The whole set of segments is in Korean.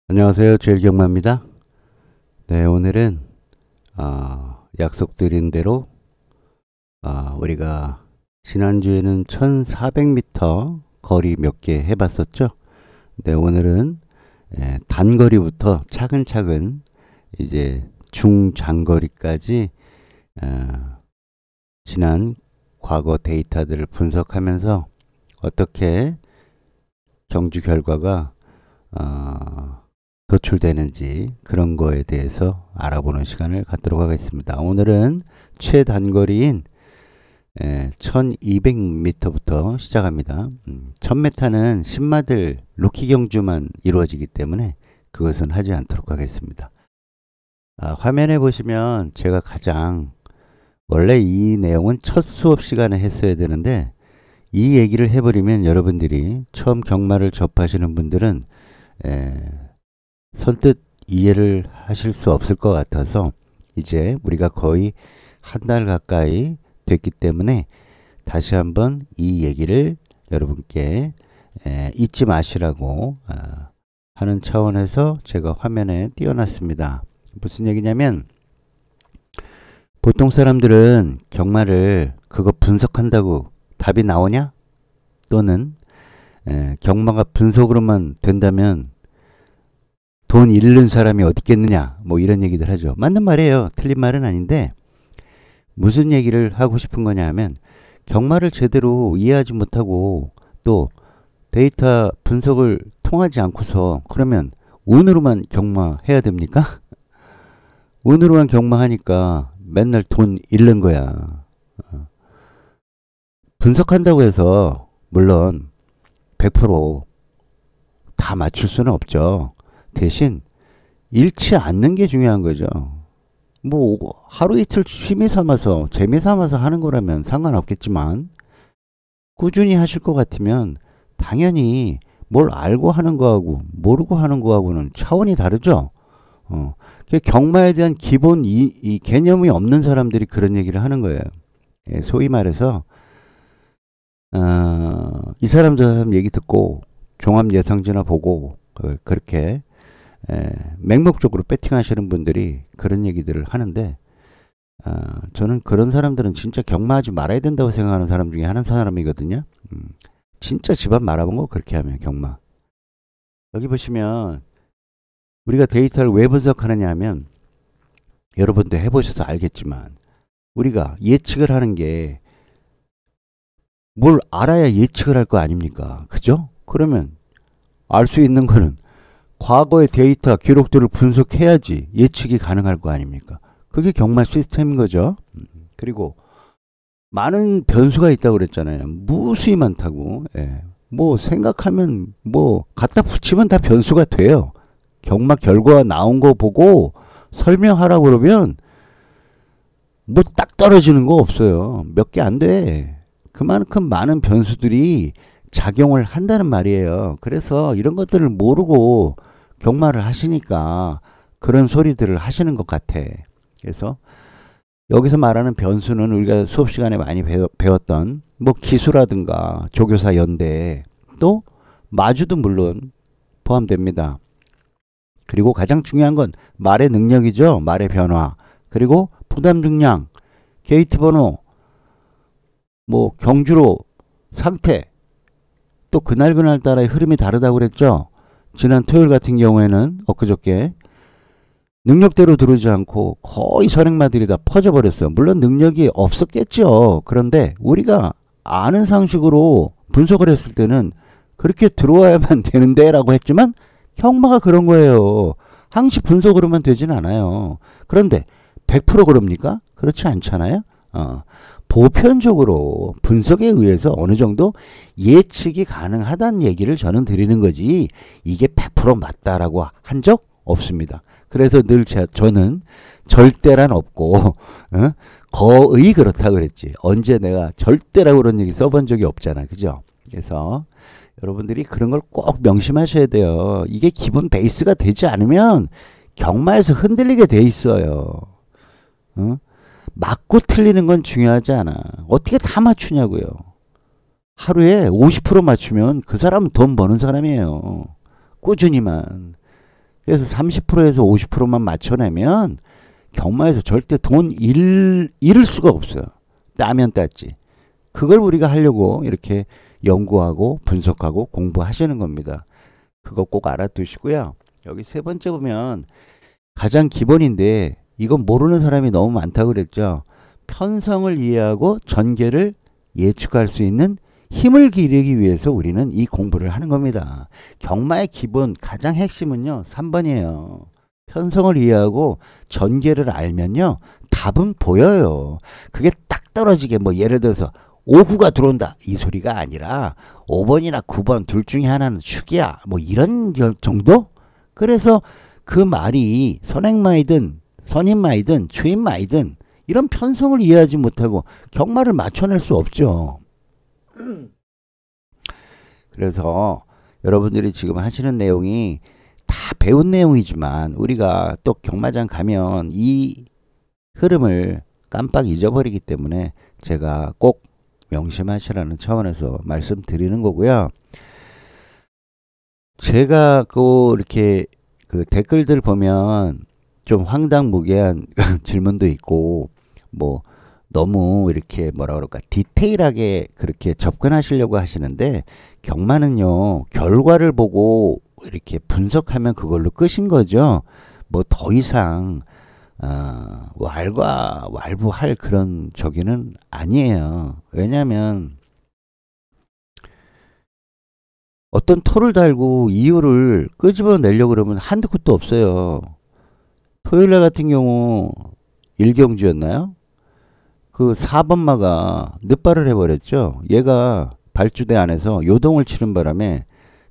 안녕하세요. 제일경마입니다. 네, 오늘은 약속드린 대로 우리가 지난주에는 1400m 거리 몇 개 해봤었죠. 네, 오늘은 단거리부터 차근차근 이제 중장거리까지 지난 과거 데이터들을 분석하면서 어떻게 경주 결과가 도출되는지 그런 거에 대해서 알아보는 시간을 갖도록 하겠습니다. 오늘은 최단거리인 1200m부터 시작합니다. 1000m는 신마들 루키 경주만 이루어지기 때문에 그것은 하지 않도록 하겠습니다. 화면에 보시면 제가 원래 이 내용은 첫 수업 시간에 했어야 되는데 이 얘기를 해버리면 여러분들이 처음 경마를 접하시는 분들은 선뜻 이해를 하실 수 없을 것 같아서 이제 우리가 거의 한 달 가까이 됐기 때문에 다시 한번 이 얘기를 여러분께 잊지 마시라고 하는 차원에서 제가 화면에 띄워놨습니다. 무슨 얘기냐면 보통 사람들은 경마를 그거 분석한다고 답이 나오냐? 또는 경마가 분석으로만 된다면 돈 잃는 사람이 어디 있겠느냐 뭐 이런 얘기들 하죠. 맞는 말이에요. 틀린 말은 아닌데 무슨 얘기를 하고 싶은 거냐 하면 경마를 제대로 이해하지 못하고 또 데이터 분석을 통하지 않고서 그러면 운으로만 경마해야 됩니까? 운으로만 경마하니까 맨날 돈 잃는 거야. 분석한다고 해서 물론 100%다 맞출 수는 없죠. 대신 잃지 않는 게 중요한 거죠. 뭐 하루 이틀 취미 삼아서 재미 삼아서 하는 거라면 상관없겠지만 꾸준히 하실 것 같으면 당연히 뭘 알고 하는 거하고 모르고 하는 거하고는 차원이 다르죠. 경마에 대한 기본 이 개념이 없는 사람들이 그런 얘기를 하는 거예요. 소위 말해서 이 사람 저 사람 얘기 듣고 종합 예상지나 보고 그렇게 맹목적으로 배팅하시는 분들이 그런 얘기들을 하는데 저는 그런 사람들은 진짜 경마하지 말아야 된다고 생각하는 사람 중에 하는 사람이거든요. 진짜 집안 말아본 거 그렇게 하면 경마. 여기 보시면 우리가 데이터를 왜 분석하느냐 하면 여러분도 해보셔서 알겠지만 우리가 예측을 하는 게 뭘 알아야 예측을 할 거 아닙니까? 그죠? 그러면 알 수 있는 거는 과거의 데이터 기록들을 분석해야지 예측이 가능할 거 아닙니까? 그게 경마 시스템인 거죠. 그리고 많은 변수가 있다고 그랬잖아요. 무수히 많다고. 뭐 생각하면 뭐 갖다 붙이면 다 변수가 돼요. 경마 결과 나온 거 보고 설명하라고 그러면 뭐 딱 떨어지는 거 없어요. 몇 개 안 돼. 그만큼 많은 변수들이 작용을 한다는 말이에요. 그래서 이런 것들을 모르고 경마를 하시니까 그런 소리들을 하시는 것 같아. 그래서 여기서 말하는 변수는 우리가 수업 시간에 많이 배웠던 뭐 기수라든가 조교사 연대 또 마주도 물론 포함됩니다. 그리고 가장 중요한 건 말의 능력이죠. 말의 변화. 그리고 부담 중량, 게이트 번호, 뭐 경주로 상태, 또 그날 따라의 흐름이 다르다고 그랬죠. 지난 토요일 같은 경우에는 엊그저께 능력대로 들어오지 않고 거의 선행마들이 다 퍼져버렸어요. 물론 능력이 없었겠죠. 그런데 우리가 아는 상식으로 분석을 했을 때는 그렇게 들어와야만 되는데 라고 했지만 경마가 그런 거예요. 항시 분석으로만 되진 않아요. 그런데 100% 그럽니까? 그렇지 않잖아요. 보편적으로 분석에 의해서 어느 정도 예측이 가능하다는 얘기를 저는 드리는 거지 이게 100% 맞다라고 한 적 없습니다. 그래서 늘 저는 절대란 없고 거의 그렇다 그랬지. 언제 내가 절대라고 그런 얘기 써본 적이 없잖아. 그죠? 그래서 여러분들이 그런 걸 꼭 명심하셔야 돼요. 이게 기본 베이스가 되지 않으면 경마에서 흔들리게 돼 있어요. 맞고 틀리는 건 중요하지 않아. 어떻게 다 맞추냐고요. 하루에 50% 맞추면 그 사람은 돈 버는 사람이에요. 꾸준히만. 그래서 30%에서 50%만 맞춰내면 경마에서 절대 돈 잃을 수가 없어요. 따면 땄지. 그걸 우리가 하려고 이렇게 연구하고 분석하고 공부하시는 겁니다. 그거 꼭 알아두시고요. 여기 세 번째 보면 가장 기본인데 이건 모르는 사람이 너무 많다고 그랬죠. 편성을 이해하고 전개를 예측할 수 있는 힘을 기르기 위해서 우리는 이 공부를 하는 겁니다. 경마의 기본 가장 핵심은요. 3번이에요. 편성을 이해하고 전개를 알면요. 답은 보여요. 그게 딱 떨어지게 뭐 예를 들어서 5구가 들어온다 이 소리가 아니라 5번이나 9번 둘 중에 하나는 축이야 뭐 이런 정도? 그래서 그 말이 선행마이든 선인마이든 추인마이든 이런 편성을 이해하지 못하고 경마를 맞춰낼 수 없죠. 그래서 여러분들이 지금 하시는 내용이 다 배운 내용이지만 우리가 또 경마장 가면 이 흐름을 깜빡 잊어버리기 때문에 제가 꼭 명심하시라는 차원에서 말씀드리는 거고요. 제가 이렇게 그 댓글들 보면 좀 황당무계한 질문도 있고 뭐 너무 이렇게 뭐라 그럴까 디테일하게 그렇게 접근하시려고 하시는데 경마는요 결과를 보고 이렇게 분석하면 그걸로 끝인 거죠. 뭐 더 이상 왈과 왈부할 그런 저기는 아니에요. 왜냐하면 어떤 토를 달고 이유를 끄집어내려고 그러면 한두 끝도 없어요. 토요일날 같은 경우 일경주였나요? 그 4번마가 늑발을 해버렸죠. 얘가 발주대 안에서 요동을 치는 바람에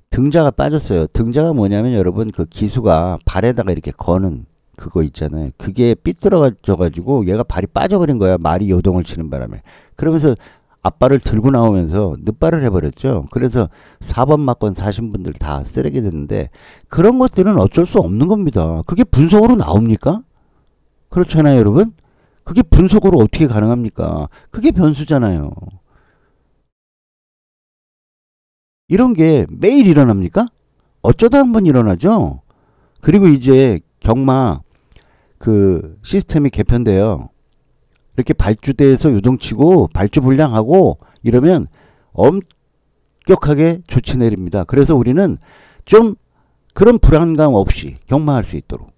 등자가 빠졌어요. 등자가 뭐냐면 여러분 그 기수가 발에다가 이렇게 거는 그거 있잖아요. 그게 삐뚤어져 가지고 얘가 발이 빠져버린 거야. 말이 요동을 치는 바람에. 그러면서 앞발을 들고 나오면서 늑발을 해버렸죠. 그래서 4번 맞건 사신 분들 다 쓰레기 됐는데 그런 것들은 어쩔 수 없는 겁니다. 그게 분석으로 나옵니까? 그렇잖아요, 여러분. 그게 분석으로 어떻게 가능합니까? 그게 변수잖아요. 이런 게 매일 일어납니까? 어쩌다 한번 일어나죠. 그리고 이제 경마 그 시스템이 개편돼요. 이렇게 발주대에서 요동치고 발주 불량하고 이러면 엄격하게 조치 내립니다. 그래서 우리는 좀 그런 불안감 없이 경마할 수 있도록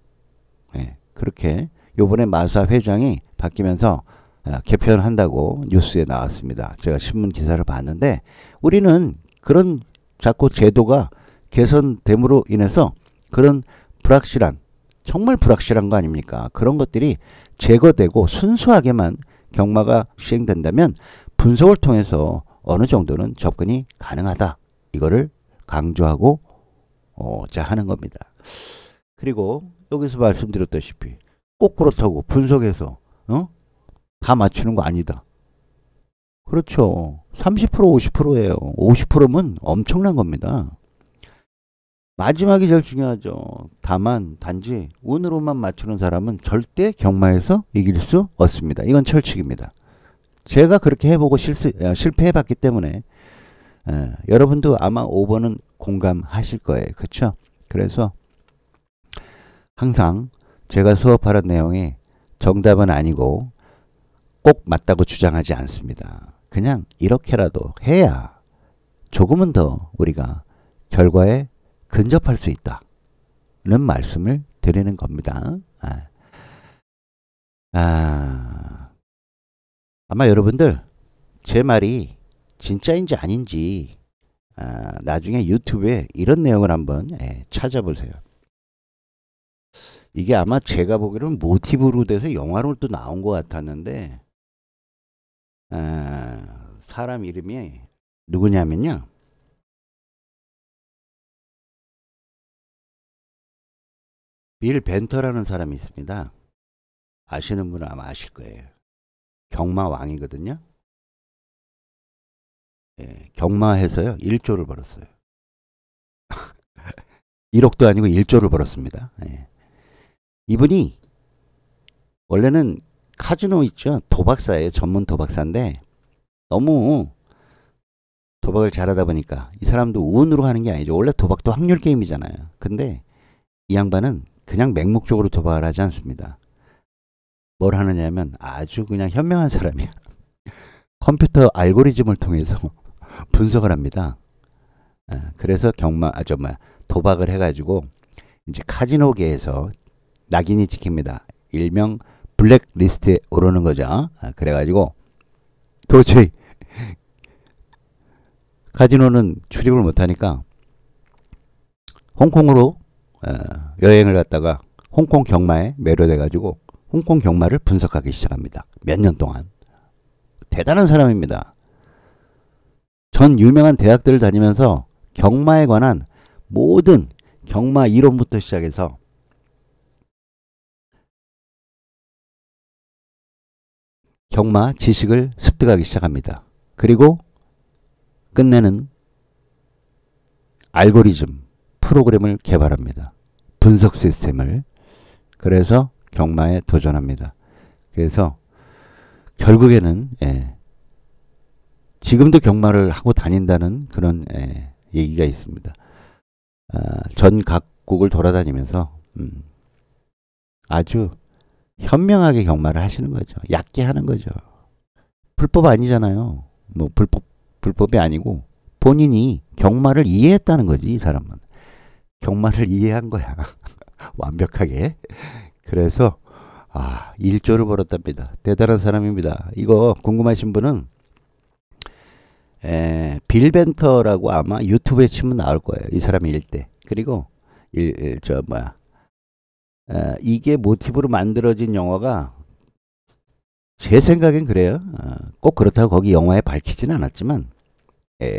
그렇게 요번에 마사 회장이 바뀌면서 개편한다고 뉴스에 나왔습니다. 제가 신문 기사를 봤는데 우리는 그런 자꾸 제도가 개선됨으로 인해서 그런 불확실한 정말 불확실한 거 아닙니까? 그런 것들이 제거되고 순수하게만 경마가 시행된다면 분석을 통해서 어느 정도는 접근이 가능하다. 이거를 강조하고 자 하는 겁니다. 그리고 여기서 말씀드렸다시피 꼭 그렇다고 분석해서 다 맞추는 거 아니다. 그렇죠. 30% 50%예요. 50%면 엄청난 겁니다. 마지막이 제일 중요하죠. 다만 단지 운으로만 맞추는 사람은 절대 경마에서 이길 수 없습니다. 이건 철칙입니다. 제가 그렇게 해보고 실패해봤기 때문에 여러분도 아마 5번은 공감하실 거예요. 그렇죠? 그래서 항상 제가 수업하는 내용이 정답은 아니고 꼭 맞다고 주장하지 않습니다. 그냥 이렇게라도 해야 조금은 더 우리가 결과에 근접할 수 있다는 말씀을 드리는 겁니다. 아마 여러분들 제 말이 진짜인지 아닌지 나중에 유튜브에 이런 내용을 한번 찾아보세요. 이게 아마 제가 보기로는 모티브로 돼서 영화로 또 나온 것 같았는데 사람 이름이 누구냐면요. 빌 벤터라는 사람이 있습니다. 아시는 분은 아마 아실 거예요. 경마 왕이거든요. 경마해서요 1조를 벌었어요. 1억도 아니고 1조를 벌었습니다. 이분이 원래는 카지노 있죠. 도박사예요. 전문 도박사인데 너무 도박을 잘하다 보니까 이 사람도 운으로 하는 게 아니죠. 원래 도박도 확률 게임이잖아요. 근데 이 양반은 그냥 맹목적으로 도박을 하지 않습니다. 뭘 하느냐면 아주 그냥 현명한 사람이야. 컴퓨터 알고리즘을 통해서 분석을 합니다. 그래서 도박을 해가지고 이제 카지노계에서 낙인이 찍힙니다. 일명 블랙리스트에 오르는 거죠. 그래가지고 도저히 카지노는 출입을 못하니까 홍콩으로 여행을 갔다가 홍콩 경마에 매료돼가지고 홍콩 경마를 분석하기 시작합니다. 몇 년 동안. 대단한 사람입니다. 전 유명한 대학들을 다니면서 경마에 관한 모든 경마 이론부터 시작해서 경마 지식을 습득하기 시작합니다. 그리고 끝내는 알고리즘, 프로그램을 개발합니다. 분석 시스템을. 그래서 경마에 도전합니다. 그래서 결국에는 지금도 경마를 하고 다닌다는 그런 얘기가 있습니다. 전 각국을 돌아다니면서 아주 현명하게 경마를 하시는 거죠. 얕게 하는 거죠. 불법 아니잖아요. 뭐 불법이 아니고 본인이 경마를 이해했다는 거지. 이 사람은 경마를 이해한 거야. 완벽하게. 그래서 1조를 벌었답니다. 대단한 사람입니다. 이거 궁금하신 분은 빌 벤터라고 아마 유튜브에 치면 나올 거예요. 이 사람이 일대. 그리고 이게 모티브로 만들어진 영화가 제 생각엔 그래요. 꼭 그렇다고 거기 영화에 밝히진 않았지만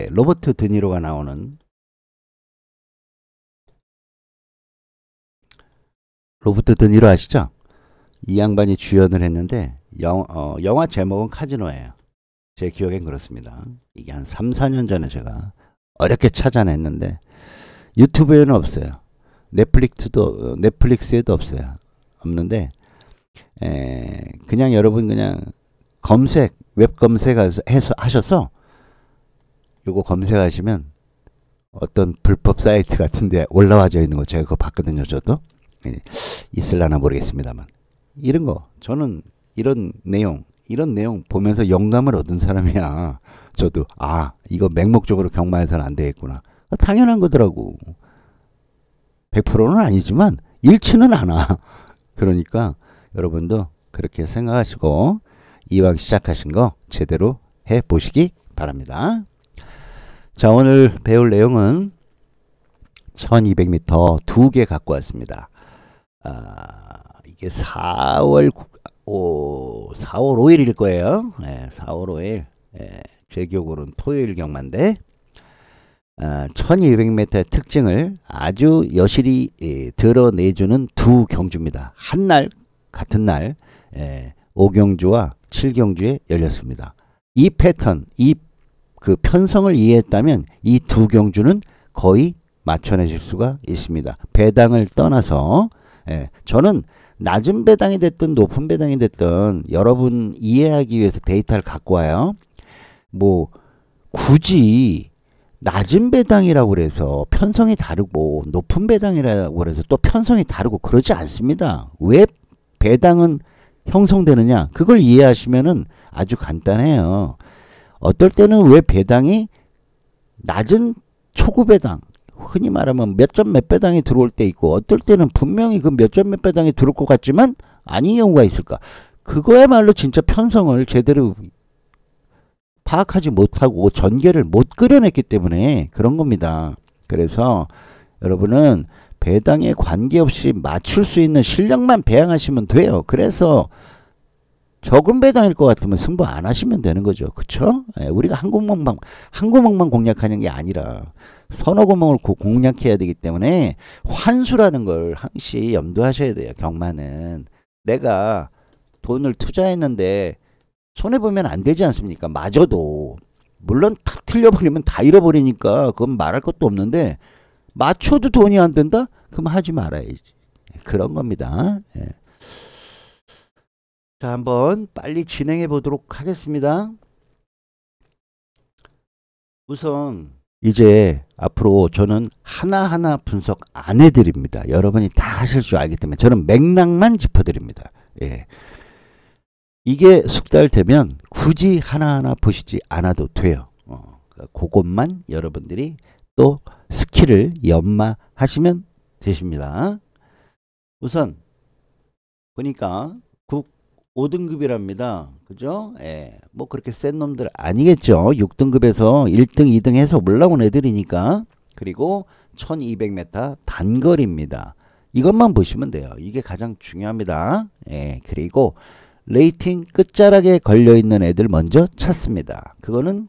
로버트 드니로가 나오는 로버트 드니로 아시죠? 이 양반이 주연을 했는데 영화 제목은 카지노예요. 제 기억엔 그렇습니다. 이게 한 3, 4년 전에 제가 어렵게 찾아냈는데 유튜브에는 없어요. 넷플릭스에도 없어요. 없는데 그냥 여러분 그냥 웹 검색해서 하셔서 요거 검색하시면 어떤 불법 사이트 같은데 올라와져 있는 거 제가 그거 봤거든요. 저도 있을라나 모르겠습니다만 이런 거 저는 이런 내용 보면서 영감을 얻은 사람이야. 저도 이거 맹목적으로 경마해서는 안 되겠구나. 당연한 거더라고. 100%는 아니지만 잃지는 않아. 그러니까 여러분도 그렇게 생각하시고 이왕 시작하신 거 제대로 해보시기 바랍니다. 자, 오늘 배울 내용은 1200m 2개 갖고 왔습니다. 이게 4월 5일일 거예요. 4월 5일. 제 기억으로는 토요일 경마인데 1200m의 특징을 아주 여실히 드러내주는 두 경주입니다. 같은 날 5경주와 7경주에 열렸습니다. 이 패턴, 그 편성을 이해했다면 이 두 경주는 거의 맞춰내실 수가 있습니다. 배당을 떠나서 저는 낮은 배당이 됐든 높은 배당이 됐든 여러분 이해하기 위해서 데이터를 갖고 와요. 뭐 굳이 낮은 배당이라고 그래서 편성이 다르고 높은 배당이라고 그래서 또 편성이 다르고 그러지 않습니다. 왜 배당은 형성되느냐? 그걸 이해하시면은 아주 간단해요. 어떨 때는 왜 배당이 낮은 초구 배당, 흔히 말하면 몇 점 몇 배당이 들어올 때 있고 어떨 때는 분명히 그 몇 점 몇 배당이 들어올 것 같지만 아닌 경우가 있을까? 그거야말로 진짜 편성을 제대로 파악하지 못하고 전개를 못 그려냈기 때문에 그런 겁니다. 그래서 여러분은 배당에 관계없이 맞출 수 있는 실력만 배양하시면 돼요. 그래서 적은 배당일 것 같으면 승부 안 하시면 되는 거죠. 그쵸? 우리가 한 구멍만 공략하는 게 아니라 서너 구멍을 공략해야 되기 때문에 환수라는 걸 항시 염두하셔야 돼요. 경마는 내가 돈을 투자했는데 손해보면 안 되지 않습니까? 마저도 물론 탁 틀려버리면 다 잃어버리니까 그건 말할 것도 없는데 맞춰도 돈이 안 된다? 그럼 하지 말아야지. 그런 겁니다. 자, 한번 빨리 진행해 보도록 하겠습니다. 우선 이제 앞으로 저는 하나하나 분석 안 해드립니다. 여러분이 다 하실 줄 알기 때문에 저는 맥락만 짚어드립니다. 예. 이게 숙달되면 굳이 하나하나 보시지 않아도 돼요. 그것만 여러분들이 또 스킬을 연마하시면 되십니다. 우선 보니까 국 5등급이랍니다. 그죠? 예. 뭐 그렇게 센 놈들 아니겠죠. 6등급에서 1등, 2등 해서 올라온 애들이니까. 그리고 1200m 단거리입니다. 이것만 보시면 돼요. 이게 가장 중요합니다. 예. 그리고 레이팅 끝자락에 걸려있는 애들 먼저 찾습니다. 그거는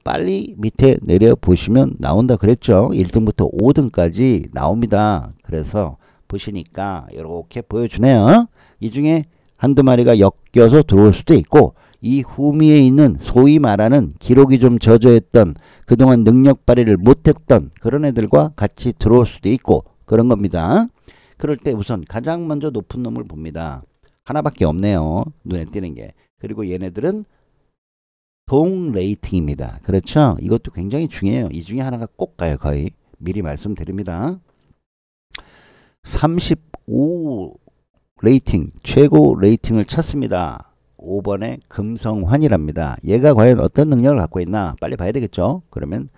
빨리 밑에 내려보시면 나온다 그랬죠. 1등부터 5등까지 나옵니다. 그래서 보시니까 이렇게 보여주네요. 이 중에 한두 마리가 엮여서 들어올 수도 있고 이 후미에 있는 소위 말하는 기록이 좀 저조했던 그동안 능력 발휘를 못했던 그런 애들과 같이 들어올 수도 있고 그런 겁니다. 그럴 때 우선 가장 먼저 높은 놈을 봅니다. 하나밖에 없네요. 눈에 띄는 게. 그리고 얘네들은 동 레이팅입니다. 그렇죠? 이것도 굉장히 중요해요. 이 중에 하나가 꼭 가요. 거의. 미리 말씀드립니다. 35 레이팅, 최고 레이팅을 찾습니다. 5번의 금성환이랍니다. 얘가 과연 어떤 능력을 갖고 있나 빨리 봐야 되겠죠. 그러면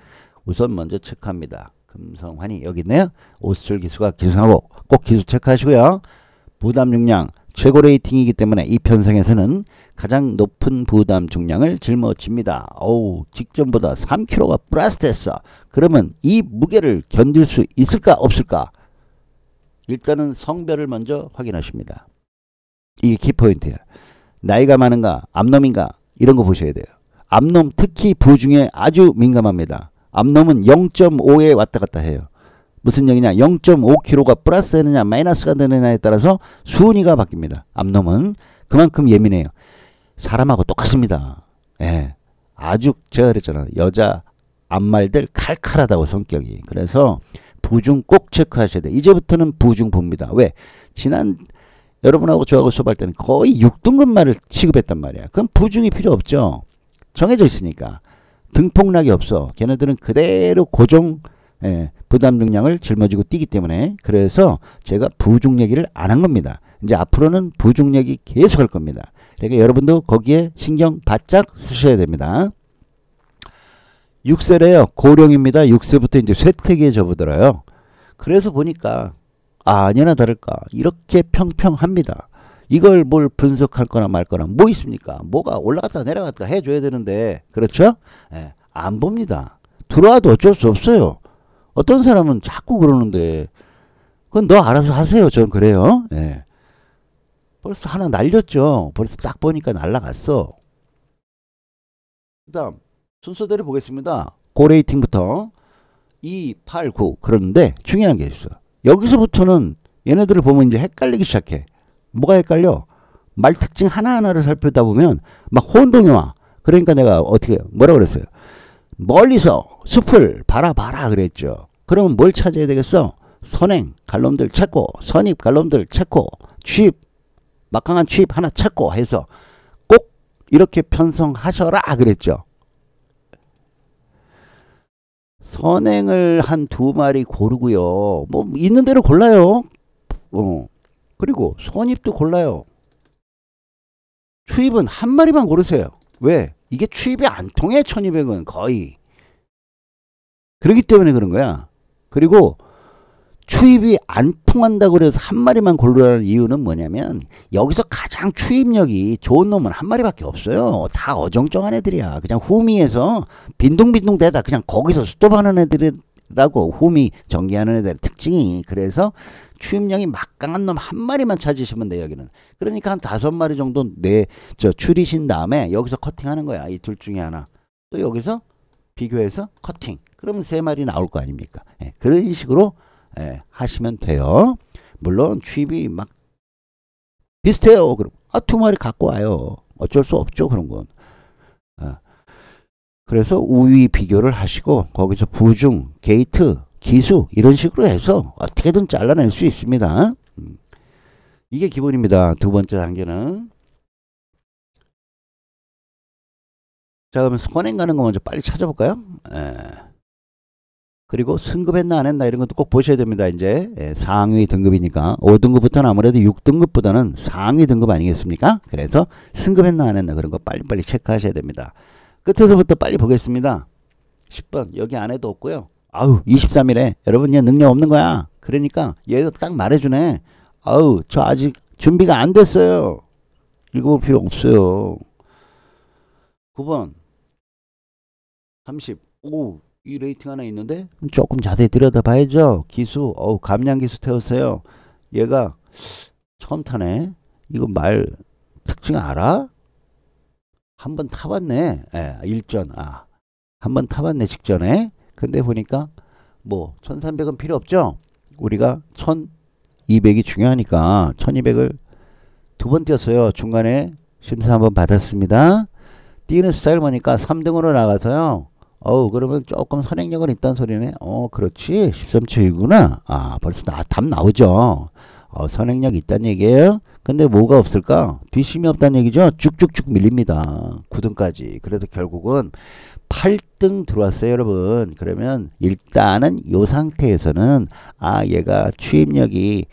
우선 먼저 체크합니다. 금성환이 여기 있네요. 오스출 기수가 기승하고 꼭 기수 체크하시고요. 부담 중량 최고 레이팅이기 때문에 이 편성에서는 가장 높은 부담 중량을 짊어집니다. 어우, 직전보다 3kg가 플러스 됐어. 그러면 이 무게를 견딜 수 있을까 없을까? 일단은 성별을 먼저 확인하십니다. 이게 키포인트야. 나이가 많은가 암놈인가 이런 거 보셔야 돼요. 암놈 특히 부중에 아주 민감합니다. 암놈은 0.5에 왔다 갔다 해요. 무슨 얘기냐? 0.5kg가 플러스 되느냐 마이너스가 되느냐에 따라서 순위가 바뀝니다. 암놈은 그만큼 예민해요. 사람하고 똑같습니다. 예, 아주 제가 그랬잖아요. 여자 암말들 칼칼하다고 성격이. 그래서 부중 꼭 체크하셔야 돼요. 이제부터는 부중 봅니다. 왜? 지난 여러분하고 저하고 수업할 때는 거의 6등급 말을 취급했단 말이야. 그럼 부중이 필요 없죠. 정해져 있으니까. 등폭락이 없어. 걔네들은 그대로 고정 부담 중량을 짊어지고 뛰기 때문에 그래서 제가 부중 얘기를 안 한 겁니다. 이제 앞으로는 부중 얘기 계속 할 겁니다. 그러니까 여러분도 거기에 신경 바짝 쓰셔야 됩니다. 6세래요. 고령입니다. 6세부터 이제 쇠퇴기에 접어들어요. 그래서 보니까 아니나 다를까 이렇게 평평합니다. 이걸 뭘 분석할 거나 말 거나 뭐 있습니까? 뭐가 올라갔다 내려갔다 해줘야 되는데 그렇죠? 예, 안 봅니다. 들어와도 어쩔 수 없어요. 어떤 사람은 자꾸 그러는데 그건 너 알아서 하세요. 저는 그래요. 예. 벌써 하나 날렸죠. 벌써 딱 보니까 날라갔어. 그 다음 순서대로 보겠습니다. 고레이팅부터 2, 8, 9 그런데 중요한 게 있어. 여기서부터는 얘네들을 보면 이제 헷갈리기 시작해. 뭐가 헷갈려? 말 특징 하나하나를 살펴다 보면 막 혼동이 와. 그러니까 내가 어떻게 뭐라 그랬어요? 멀리서 숲을 바라봐라 그랬죠. 그러면 뭘 찾아야 되겠어? 선행 갈놈들 찾고 선입 갈놈들 찾고 취입 막강한 취입 하나 찾고 해서 꼭 이렇게 편성하셔라 그랬죠. 선행을 한 2마리 고르고요. 뭐 있는 대로 골라요. 그리고 선입도 골라요. 추입은 한 마리만 고르세요. 왜? 이게 추입이 안 통해 1200은 거의. 그렇기 때문에 그런 거야. 그리고 추입이 안 통한다고 그래서 한 마리만 고르라는 이유는 뭐냐면 여기서 가장 추입력이 좋은 놈은 한 마리밖에 없어요. 다 어정쩡한 애들이야. 그냥 후미에서 빈둥빈둥 대다 그냥 거기서 스톱하는 애들이라고. 후미 전개하는 애들의 특징이. 그래서 추입력이 막강한 놈 한 마리만 찾으시면 돼요. 여기는. 그러니까 한 5마리 정도 추리신 다음에 여기서 커팅하는 거야. 이 둘 중에 하나. 또 여기서 비교해서 커팅. 그러면 3마리 나올 거 아닙니까? 예, 그런 식으로 하시면 돼요. 물론 취입이 막 비슷해요. 그럼 2마리 갖고 와요. 어쩔 수 없죠. 그런 건. 그래서 우위 비교를 하시고 거기서 부중, 게이트, 기수 이런 식으로 해서 어떻게든 잘라낼 수 있습니다. 이게 기본입니다. 두 번째 단계는. 자, 그러면 선행 가는 거 먼저 빨리 찾아볼까요? 그리고 승급했나 안 했나 이런 것도 꼭 보셔야 됩니다. 이제 상위 등급이니까 5등급부터는 아무래도 6등급보다는 상위 등급 아니겠습니까? 그래서 승급했나 안 했나 그런 거 빨리빨리 체크하셔야 됩니다. 끝에서부터 빨리 보겠습니다. 10번 여기 안에도 없고요. 아우 23일에 여러분 얘 능력 없는 거야. 그러니까 얘가 딱 말해주네. 아우 저 아직 준비가 안 됐어요. 읽어볼 필요 없어요. 9번 30. 오, 이 레이팅 하나 있는데 조금 자세히 들여다봐야죠. 기수 감량기수 태웠어요. 얘가 처음 타네. 이거 말 특징 알아? 한번 타봤네. 일전 한번 타봤네 직전에. 근데 보니까 뭐 1300은 필요 없죠. 우리가 1200이 중요하니까 1200을 두 번 뛰었어요. 중간에 심사 한번 받았습니다. 뛰는 스타일 보니까 3등으로 나가서요. 그러면 조금 선행력은 있다는 소리네. 그렇지. 13초이구나. 벌써 답 나오죠. 선행력 있다는 얘기예요. 근데 뭐가 없을까? 뒷심이 없다는 얘기죠. 쭉쭉쭉 밀립니다. 9등까지. 그래도 결국은 8등 들어왔어요, 여러분. 그러면 일단은 이 상태에서는 얘가 추진력이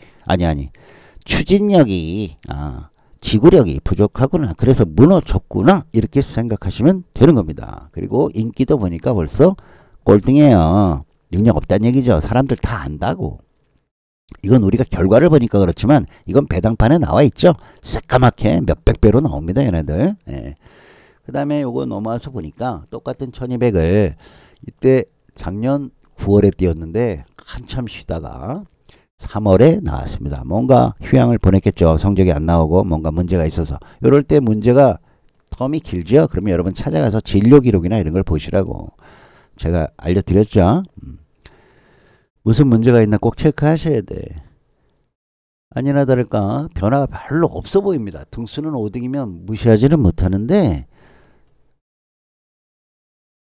지구력이 부족하구나. 그래서 무너졌구나. 이렇게 생각하시면 되는 겁니다. 그리고 인기도 보니까 벌써 꼴등이에요. 능력 없다는 얘기죠. 사람들 다 안다고. 이건 우리가 결과를 보니까 그렇지만 이건 배당판에 나와 있죠. 새까맣게 몇백 배로 나옵니다. 얘네들. 그 다음에 요거 넘어와서 보니까 똑같은 1200을 이때 작년 9월에 띄었는데 한참 쉬다가 3월에 나왔습니다. 뭔가 휴양을 보냈겠죠. 성적이 안 나오고 뭔가 문제가 있어서. 이럴 때 문제가 텀이 길죠. 그러면 여러분 찾아가서 진료 기록이나 이런 걸 보시라고 제가 알려드렸죠. 무슨 문제가 있나 꼭 체크하셔야 돼. 아니나 다를까 변화가 별로 없어 보입니다. 등수는 5등이면 무시하지는 못하는데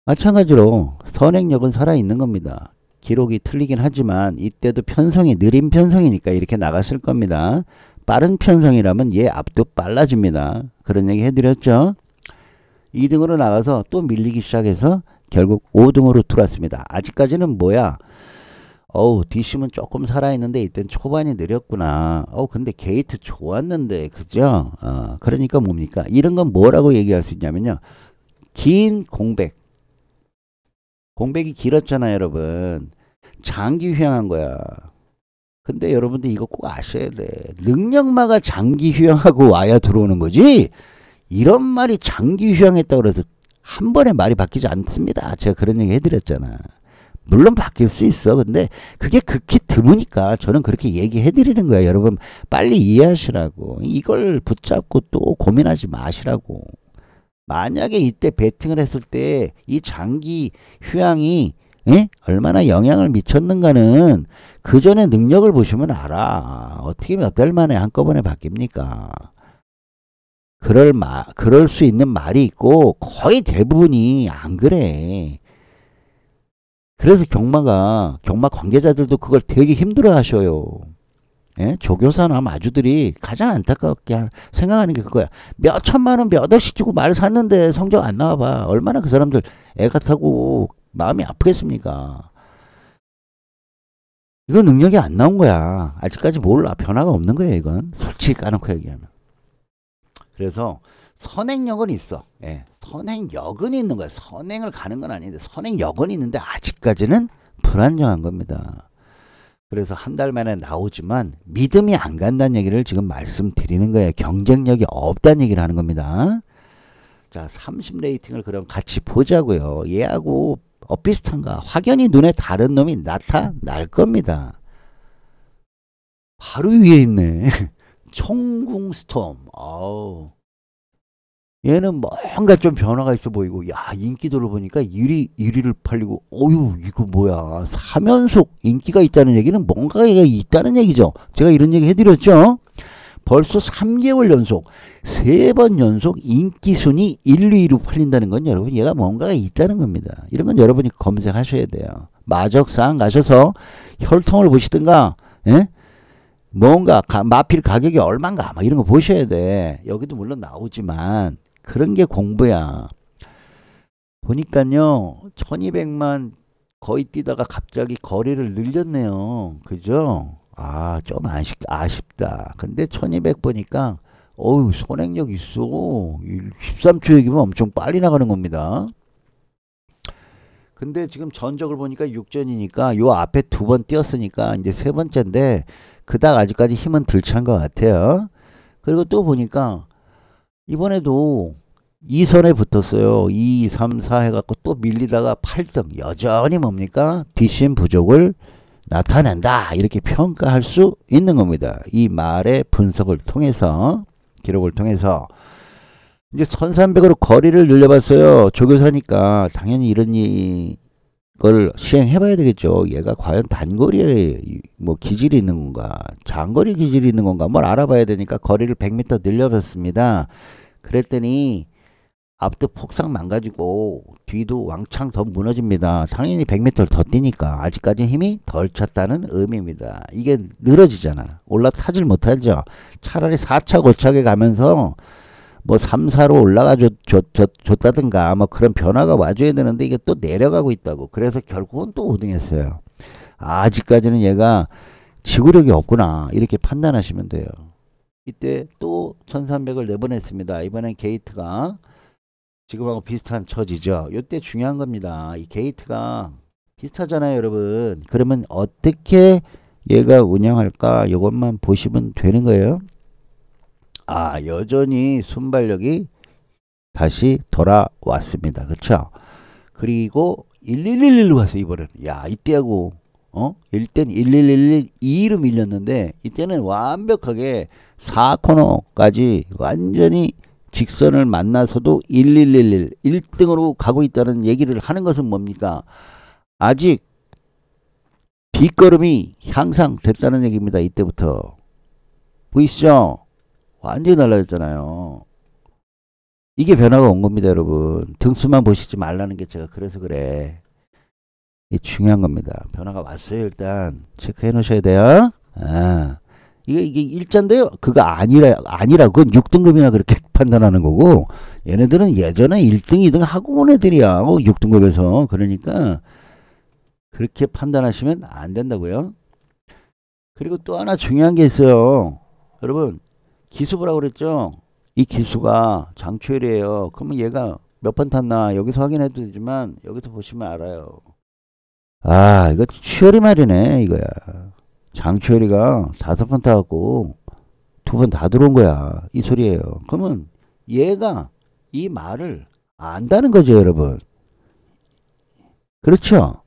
마찬가지로 선행력은 살아있는 겁니다. 기록이 틀리긴 하지만 이때도 편성이 느린 편성이니까 이렇게 나갔을 겁니다. 빠른 편성이라면 얘 앞도 빨라집니다. 그런 얘기 해드렸죠. 2등으로 나가서 또 밀리기 시작해서 결국 5등으로 들어왔습니다. 아직까지는 뭐야? 뒷심은 조금 살아있는데 이땐 초반이 느렸구나. 근데 게이트 좋았는데 그죠? 그러니까 뭡니까? 이런 건 뭐라고 얘기할 수 있냐면요. 긴 공백이 길었잖아요, 여러분. 장기 휴양한 거야. 근데 여러분들 이거 꼭 아셔야 돼. 능력마가 장기 휴양하고 와야 들어오는 거지. 이런 말이 장기 휴양했다고 그래서 한 번에 말이 바뀌지 않습니다. 제가 그런 얘기 해드렸잖아. 물론 바뀔 수 있어. 근데 그게 극히 드무니까 저는 그렇게 얘기해 드리는 거예요. 여러분 빨리 이해하시라고. 이걸 붙잡고 또 고민하지 마시라고. 만약에 이때 배팅을 했을 때 이 장기 휴양이 얼마나 영향을 미쳤는가는 그 전에 능력을 보시면 알아. 어떻게 몇 달 만에 한꺼번에 바뀝니까? 그럴 수 있는 말이 있고 거의 대부분이 안 그래. 그래서 경마 관계자들도 그걸 되게 힘들어 하셔요. 조교사나 마주들이 가장 안타깝게 생각하는 게 그거야. 몇 천만 원 몇 억씩 주고 말을 샀는데 성적 안 나와봐. 얼마나 그 사람들 애가 타고 마음이 아프겠습니까? 이건 능력이 안 나온 거야. 아직까지 몰라. 변화가 없는 거예요. 이건 솔직히 까놓고 얘기하면. 그래서 선행력은 있어. 선행력은 있는 거야. 선행을 가는 건 아닌데 선행력은 있는데 아직까지는 불안정한 겁니다. 그래서 한 달 만에 나오지만 믿음이 안 간다는 얘기를 지금 말씀드리는 거예요. 경쟁력이 없다는 얘기를 하는 겁니다. 자, 30 레이팅을 그럼 같이 보자고요. 얘하고 비슷한가? 확연히 눈에 다른 놈이 나타날 겁니다. 바로 위에 있네. 청궁스톰. 얘는 뭔가 좀 변화가 있어 보이고, 야, 인기도를 보니까 1위를 팔리고, 이거 뭐야. 3연속 인기가 있다는 얘기는 뭔가가 있다는 얘기죠. 제가 이런 얘기 해드렸죠. 벌써 3개월 연속, 3번 연속 인기 순위 1, 2위로 팔린다는 건 여러분, 얘가 뭔가가 있다는 겁니다. 이런 건 여러분이 검색하셔야 돼요. 마적상 가셔서 혈통을 보시든가, 뭔가 마필 가격이 얼마인가, 막 이런 거 보셔야 돼. 여기도 물론 나오지만, 그런 게 공부야. 보니까요 1200만 거의 뛰다가 갑자기 거리를 늘렸네요. 그죠? 아, 좀 아쉽다. 근데 1200 보니까 어우, 선행력 있어. 13초 얘기면 엄청 빨리 나가는 겁니다. 근데 지금 전적을 보니까 6전이니까 요 앞에 두 번 뛰었으니까 이제 세 번째인데 그닥 아직까지 힘은 덜 찬 것 같아요. 그리고 또 보니까 이번에도 2선에 붙었어요. 2, 3, 4 해갖고 또 밀리다가 8등. 여전히 뭡니까? 뒷심 부족을 나타낸다. 이렇게 평가할 수 있는 겁니다. 이 말의 분석을 통해서, 기록을 통해서. 이제 1300으로 거리를 늘려봤어요. 조교사니까 당연히 이런 걸 시행해봐야 되겠죠. 얘가 과연 단거리에 뭐 기질이 있는 건가, 장거리 기질이 있는 건가, 뭘 알아봐야 되니까 거리를 100m 늘려봤습니다. 그랬더니 앞도 폭삭 망가지고 뒤도 왕창 더 무너집니다. 당연히 100m를 더 뛰니까 아직까지 힘이 덜 찼다는 의미입니다. 이게 늘어지잖아. 올라타질 못하죠. 차라리 4차 고차게 가면서 뭐 3, 4로 올라가 줬다든가 뭐 그런 변화가 와줘야 되는데 이게 또 내려가고 있다고. 그래서 결국은 또 5등 했어요. 아직까지는 얘가 지구력이 없구나. 이렇게 판단하시면 돼요. 이때 또 1300을 내보냈습니다. 이번엔 게이트가 지금하고 비슷한 처지죠. 이때 중요한 겁니다. 이 게이트가 비슷하잖아요, 여러분. 그러면 어떻게 얘가 운영할까? 이것만 보시면 되는 거예요. 아, 여전히 순발력이 다시 돌아왔습니다. 그쵸? 그리고 1111로 갔어요, 이번에는. 야, 이때하고, 이때는 1111, 2로 밀렸는데, 이때는 완벽하게 4코너까지 완전히 직선을 만나서도 1111, 1등으로 가고 있다는 얘기를 하는 것은 뭡니까? 아직 뒷걸음이 향상됐다는 얘기입니다. 이때부터. 보이시죠? 완전히 달라졌잖아요. 이게 변화가 온 겁니다, 여러분. 등수만 보시지 말라는 게 제가 그래서 그래. 이게 중요한 겁니다. 변화가 왔어요. 일단 체크해 놓으셔야 돼요. 아, 이게 일자인데요. 그거 아니라 그건 6등급이나 그렇게 판단하는 거고, 얘네들은 예전에 1등, 2등 하고 온 애들이야. 6등급에서. 그러니까 그렇게 판단하시면 안 된다고요. 그리고 또 하나 중요한 게 있어요. 여러분, 기수부라고 그랬죠? 이 기수가 장초열이에요. 그러면 얘가 몇 번 탔나 여기서 확인해도 되지만 여기서 보시면 알아요. 아, 이거 추열이 말이네, 이거야. 장초열이가 5번 타갖고 2번 다 들어온 거야. 이 소리예요. 그러면 얘가 이 말을 안다는 거죠, 여러분. 그렇죠?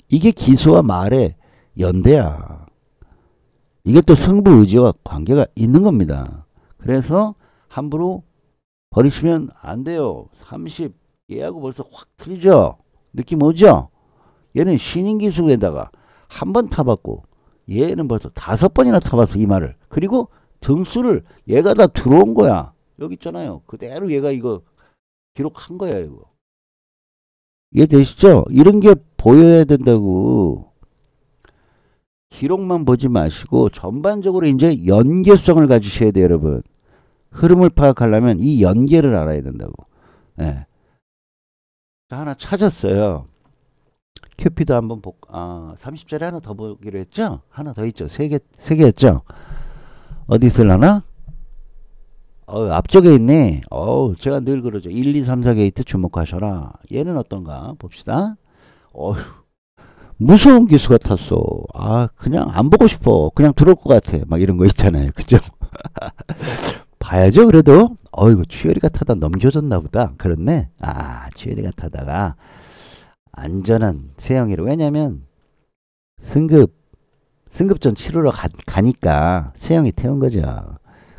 이게 기수와 말의 연대야. 이게 또 승부 의지와 관계가 있는 겁니다. 그래서 함부로 버리시면 안 돼요. 30 얘하고 벌써 확 틀리죠? 느낌 오죠? 얘는 신인 기수에다가 한 번 타봤고 얘는 벌써 5번이나 타봤어, 이 말을. 그리고 등수를 얘가 다 들어온 거야. 여기 있잖아요. 그대로 얘가 이거 기록한 거야, 이거. 이해되시죠? 이런 게 보여야 된다고. 기록만 보지 마시고 전반적으로 이제 연계성을 가지셔야 돼요, 여러분. 흐름을 파악하려면 이 연계를 알아야 된다고. 예. 하나 찾았어요. 큐피드 한번 30짜리 하나 더 보기로 했죠? 하나 더 있죠? 3개 했죠? 어디 있을라나? 앞쪽에 있네. 제가 늘 그러죠. 1, 2, 3, 4 게이트 주목하셔라. 얘는 어떤가? 봅시다. 무서운 기수가 탔어. 아, 그냥 안 보고 싶어. 그냥 들어올 것 같아. 막 이런 거 있잖아요. 그죠? 봐야죠, 그래도. 이거 추열이가 타다 넘겨줬나 보다. 그렇네. 아, 추열이가 타다가 안전한 세영이로. 왜냐면 승급전 치르러 가니까 세영이 태운 거죠.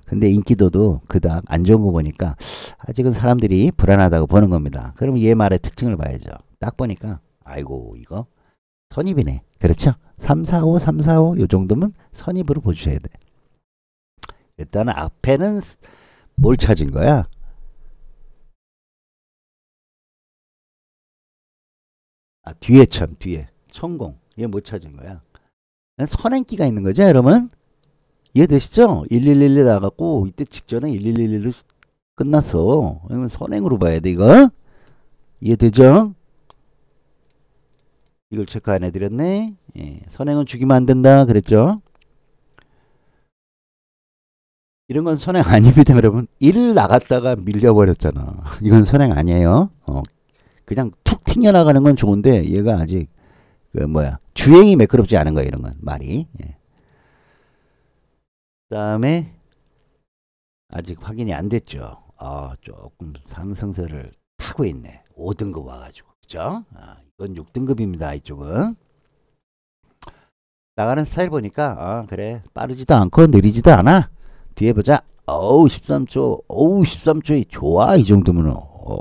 근데 인기도도 그닥 안 좋은 거 보니까 아직은 사람들이 불안하다고 보는 겁니다. 그럼 얘 말의 특징을 봐야죠. 딱 보니까 아이고, 이거 선입이네. 그렇죠? 3, 4, 5, 3, 4, 5 요 정도면 선입으로 보셔야 돼. 일단 앞에는 뭘 찾은 거야? 뒤에 뒤에 천공. 얘 못 찾은 거야? 선행기가 있는 거죠, 여러분? 이해되시죠? 1111 나갔고 이때 직전에 1111로 끝났어. 이건 선행으로 봐야 돼, 이거. 이해되죠? 이걸 체크 안 해드렸네. 예, 선행은 죽이면 안 된다 그랬죠. 이런 건 선행 아닙니다 여러분. 1 나갔다가 밀려버렸잖아. 이건 선행 아니에요. 그냥 툭 튕겨나가는 건 좋은데 얘가 아직 그 뭐야 주행이 매끄럽지 않은 거야 이런 건 말이. 예. 그다음에 아직 확인이 안 됐죠. 조금 상승세를 타고 있네. 5등급 와가지고 그죠? 이건 6등급입니다 이쪽은. 나가는 스타일 보니까 그래 빠르지도 않고 느리지도 않아. 뒤에 보자. 13초. 13초이 좋아. 이 정도면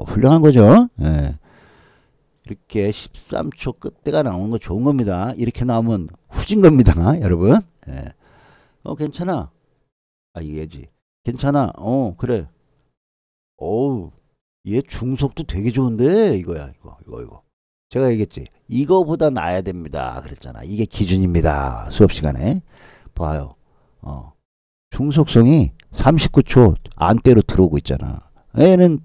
훌륭한 거죠. 예. 이렇게 13초 끝대가 나오는 거 좋은 겁니다. 이렇게 나오면 후진 겁니다. 여러분. 예. 괜찮아. 얘지. 괜찮아. 그래. 얘 중속도 되게 좋은데 이거야. 이거. 제가 얘기했지. 이거보다 나아야 됩니다. 그랬잖아. 이게 기준입니다. 수업 시간에. 봐요. 중속성이 39초 안대로 들어오고 있잖아. 얘는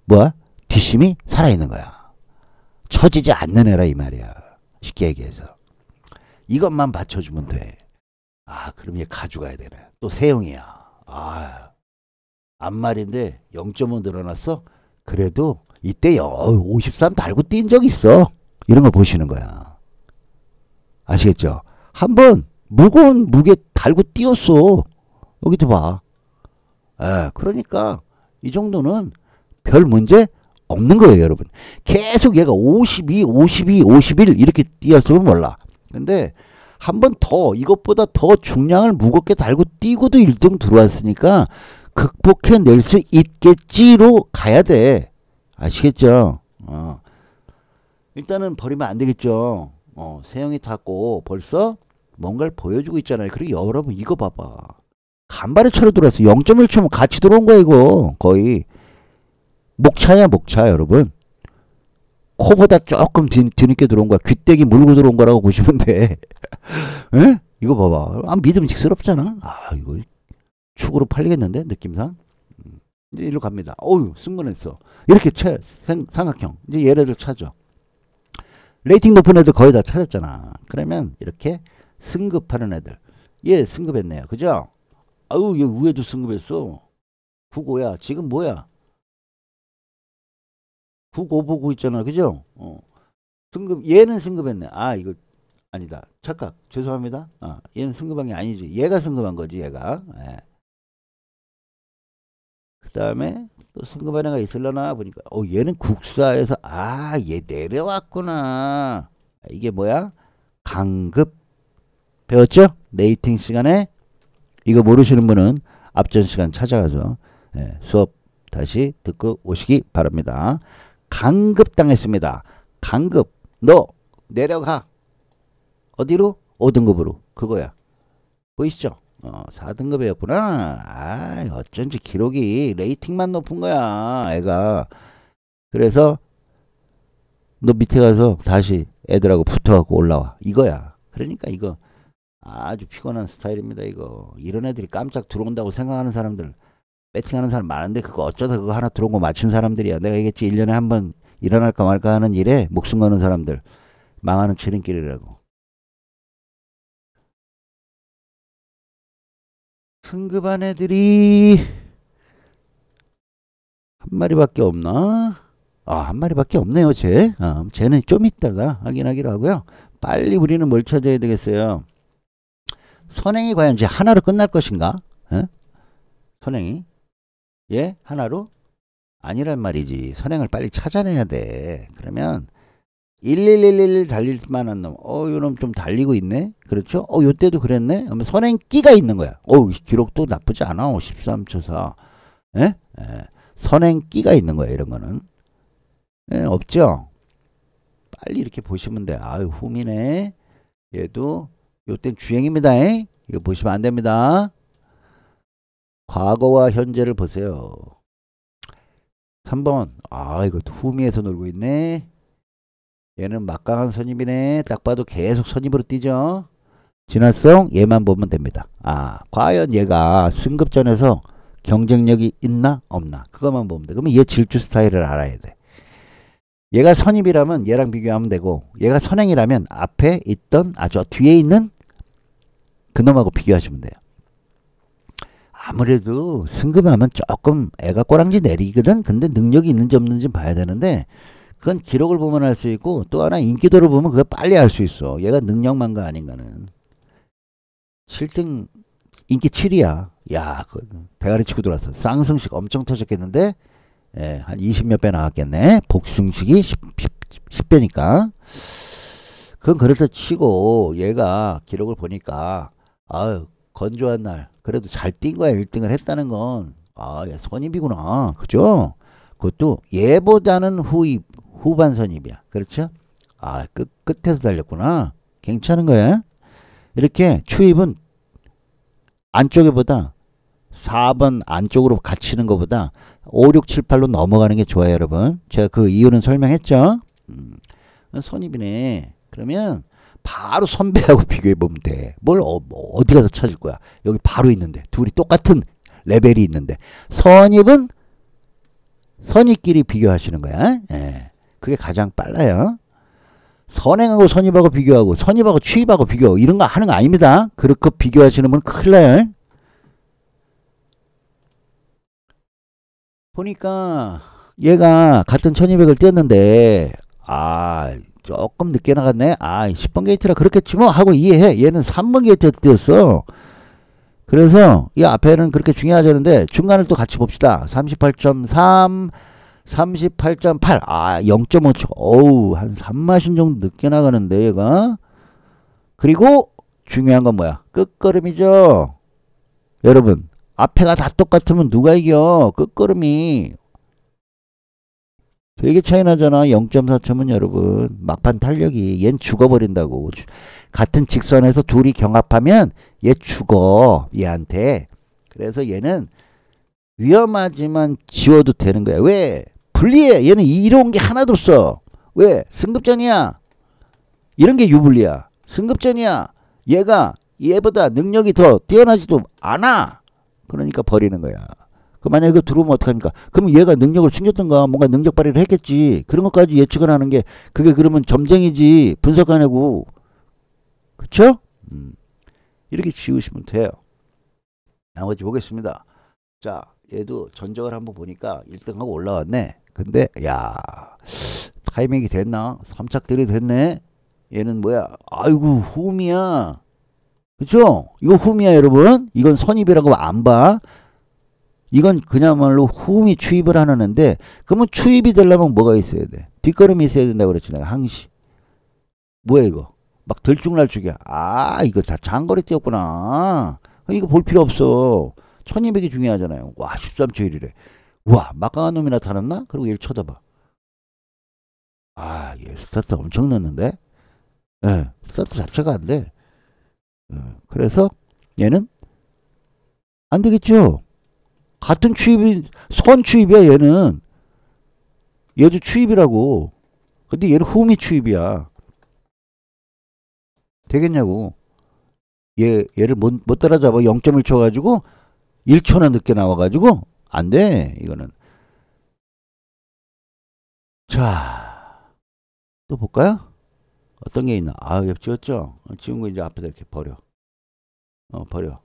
뭐야? 뒷심이 살아있는 거야. 처지지 않는 애라 이 말이야. 쉽게 얘기해서. 이것만 받쳐주면 돼. 그럼 얘 가져가야 되네. 또 세영이야. 앞말인데 0.5 늘어났어? 그래도 이때 53 달고 뛴 적 있어. 이런 거 보시는 거야. 아시겠죠? 한번 무거운 무게 달고 뛰었어. 여기도 봐. 그러니까 이 정도는 별 문제 없는 거예요 여러분. 계속 얘가 52, 52, 51 이렇게 뛰었으면 몰라. 근데 한 번 더 이것보다 더 중량을 무겁게 달고 뛰고도 1등 들어왔으니까 극복해낼 수 있겠지로 가야 돼. 아시겠죠? 일단은 버리면 안 되겠죠. 세영이 탔고 벌써 뭔가를 보여주고 있잖아요. 그리고 여러분 이거 봐봐. 간발의 차로 들어왔어. 0.1초면 같이 들어온 거야 이거. 거의 목차야 목차 여러분. 코보다 조금 뒤늦게 들어온 거야. 귀때기 물고 들어온 거라고 보시면 돼. 에? 이거 봐봐. 믿음직스럽잖아. 이거 축으로 팔리겠는데 느낌상. 이제 이리로 갑니다. 승분했어. 이렇게 삼각형. 이제 얘네들 찾아. 레이팅 높은 애들 거의 다 찾았잖아. 그러면 이렇게 승급하는 애들. 얘 승급했네요. 그죠? 얘 위에도 승급했어. 9고야. 지금 뭐야? 9고 보고 있잖아. 그죠? 승급, 얘는 승급했네. 이거 아니다. 착각. 죄송합니다. 얘는 승급한 게 아니지. 얘가 승급한 거지, 얘가. 예. 그 다음에 또 승급한 애가 있으려나 보니까, 얘는 국사에서, 얘 내려왔구나. 이게 뭐야? 강급. 배웠죠? 레이팅 시간에. 이거 모르시는 분은 앞전 시간 찾아가서 수업 다시 듣고 오시기 바랍니다. 강급 당했습니다. 강급. 너 내려가. 어디로? 5등급으로. 그거야. 보이시죠? 4등급이었구나. 어쩐지 기록이 레이팅만 높은 거야. 애가. 그래서 너 밑에 가서 다시 애들하고 붙어갖고 올라와. 이거야. 그러니까 이거 아주 피곤한 스타일입니다. 이거. 이런 애들이 깜짝 들어온다고 생각하는 사람들, 배팅하는 사람 많은데 그거 어쩌다 그거 하나 들어온 거 맞춘 사람들이야. 내가 얘기했지. 1년에 한 번 일어날까 말까 하는 일에 목숨 거는 사람들. 망하는 지름길이라고. 승급한 애들이 한 마리밖에 없나? 한 마리밖에 없네요. 쟤는 좀 이따가 확인하기로 하고요. 빨리 우리는 뭘 찾아야 되겠어요? 선행이 과연 이제 하나로 끝날 것인가? 선행이 하나로? 아니란 말이지. 선행을 빨리 찾아내야 돼. 그러면 1111 달릴 만한 놈. 요놈 좀 달리고 있네. 그렇죠? 요때도 그랬네. 그러면 선행 끼가 있는 거야. 기록도 나쁘지 않아. 13초 4. 선행 끼가 있는 거야. 이런 거는. 없죠? 빨리 이렇게 보시면 돼. 흠이네. 얘도 요땐 주행입니다. 이거 보시면 안 됩니다. 과거와 현재를 보세요. 3번. 이거 후미에서 놀고 있네. 얘는 막강한 선입이네. 딱 봐도 계속 선입으로 뛰죠. 진화성 얘만 보면 됩니다. 과연 얘가 승급전에서 경쟁력이 있나 없나 그것만 보면 돼. 그러면 얘 질주 스타일을 알아야 돼. 얘가 선입이라면 얘랑 비교하면 되고, 얘가 선행이라면 앞에 있던 아주 뒤에 있는 그놈하고 비교하시면 돼요. 아무래도 승급하면 조금 애가 꼬랑지 내리거든. 근데 능력이 있는지 없는지 봐야 되는데, 그건 기록을 보면 알 수 있고, 또 하나 인기도를 보면 그거 빨리 알 수 있어. 얘가 능력만가 아닌가는. 7등 인기 7이야. 야, 그 대가리 치고 들어왔어. 쌍승식 엄청 터졌겠는데, 예, 한 20몇 배 나왔겠네. 복승식이 10배니까. 그건 그래서 치고, 얘가 기록을 보니까, 아유, 건조한 날, 그래도 잘 뛴 거야. 1등을 했다는 건. 아, 얘 선입이구나. 그죠? 그것도 얘보다는 후반 선입이야. 그렇죠? 아, 끝에서 달렸구나. 괜찮은 거야. 이렇게 추입은 안쪽에 보다 4번 안쪽으로 갇히는 것보다 5, 6, 7, 8로 넘어가는 게 좋아요, 여러분. 제가 그 이유는 설명했죠. 선입이네. 그러면 바로 선배하고 비교해 보면 돼. 뭘 어디 가서 찾을 거야. 여기 바로 있는데. 둘이 똑같은 레벨이 있는데. 선입은 선입끼리 비교하시는 거야. 예. 그게 가장 빨라요. 선행하고 선입하고 비교하고 선입하고 추입하고 비교 이런 거 하는 거 아닙니다. 그렇게 비교하시는 분은 큰일 나요. 보니까 얘가 같은 1200을 뛰었는데 아 조금 늦게 나갔네. 아 10번 게이트라 그렇겠지 뭐 하고 이해해. 얘는 3번 게이트 뛰었어. 그래서 이 앞에는 그렇게 중요하지 않은데 중간을 또 같이 봅시다. 38.3 38.8 아 0.5초 어우 한 3마신 정도 늦게 나가는데 얘가. 그리고 중요한 건 뭐야? 끝걸음이죠. 여러분 앞에가 다 똑같으면 누가 이겨? 끝걸음이 되게 차이 나잖아. 0.4초면 여러분 막판 탄력이 얜 죽어버린다고. 같은 직선에서 둘이 경합하면 얘 죽어 얘한테. 그래서 얘는 위험하지만 지워도 되는 거야. 왜? 불리해. 얘는 이로운 게 하나도 없어. 왜? 승급전이야. 이런 게 유불리야. 승급전이야. 얘가 얘보다 능력이 더 뛰어나지도 않아. 그러니까 버리는 거야. 그 만약에 이거 들어오면 어떡합니까? 그럼 얘가 능력을 챙겼던가 뭔가 능력 발휘를 했겠지. 그런 것까지 예측을 하는 게 그게 그러면 점쟁이지 분석가냐고. 그쵸? 이렇게 지우시면 돼요. 나머지 보겠습니다. 자 얘도 전적을 한번 보니까 1등하고 올라왔네. 근데 야 타이밍이 됐나? 3착들이 됐네. 얘는 뭐야? 아이고 후미야. 그쵸? 이거 후미야 여러분. 이건 선입이라고 안 봐. 이건 그야말로 후미 추입을 하는데 그러면 추입이 되려면 뭐가 있어야 돼? 뒷걸음이 있어야 된다고 그랬지 내가 항시. 뭐야 이거? 막 들쭉날쭉이야. 아 이거 다 장거리 뛰었구나. 이거 볼 필요 없어. 1200이 중요하잖아요. 와 13초 1이래. 와 막강한 놈이 나타났나? 그리고 얘를 쳐다봐. 아 얘 스타트 엄청 넣는데? 예, 스타트 자체가 안 돼. 그래서 얘는 안 되겠죠. 같은 추입이 선 추입이야 얘는. 얘도 추입이라고. 근데 얘는 후미 추입이야. 되겠냐고. 얘를 못 따라잡아. 0.1초 가지고 1초나 늦게 나와가지고 안 돼. 이거는. 자, 또 볼까요? 어떤 게 있나? 아, 옆 지웠죠? 지운 거 이제 앞에다 이렇게 버려. 버려.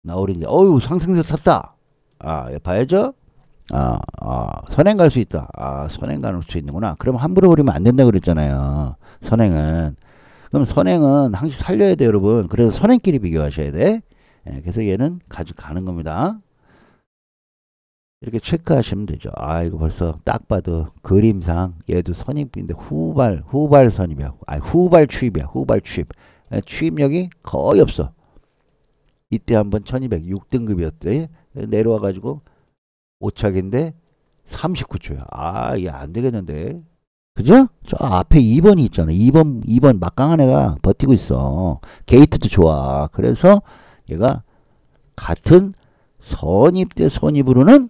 나오린지. 어유 상승세 탔다. 아, 봐야죠? 선행 갈 수 있다. 아, 선행 갈 수 있는구나. 그럼 함부로 버리면 안 된다 그랬잖아요. 선행은. 그럼 선행은 항상 살려야 돼, 여러분. 그래서 선행끼리 비교하셔야 돼. 예, 그래서 얘는 가져가는 겁니다. 이렇게 체크하시면 되죠. 아, 이거 벌써 딱 봐도 그림상 얘도 선입인데 후발 선입이야. 아, 후발 추입이야. 후발 추입. 예, 추입력이 거의 없어. 이때 한번 1200, 6등급이었대. 내려와가지고 5착인데 39초야. 아, 얘 안 되겠는데. 그죠? 저 앞에 2번이 있잖아. 2번 막강한 애가 버티고 있어. 게이트도 좋아. 그래서 얘가 같은 선입 대 선입으로는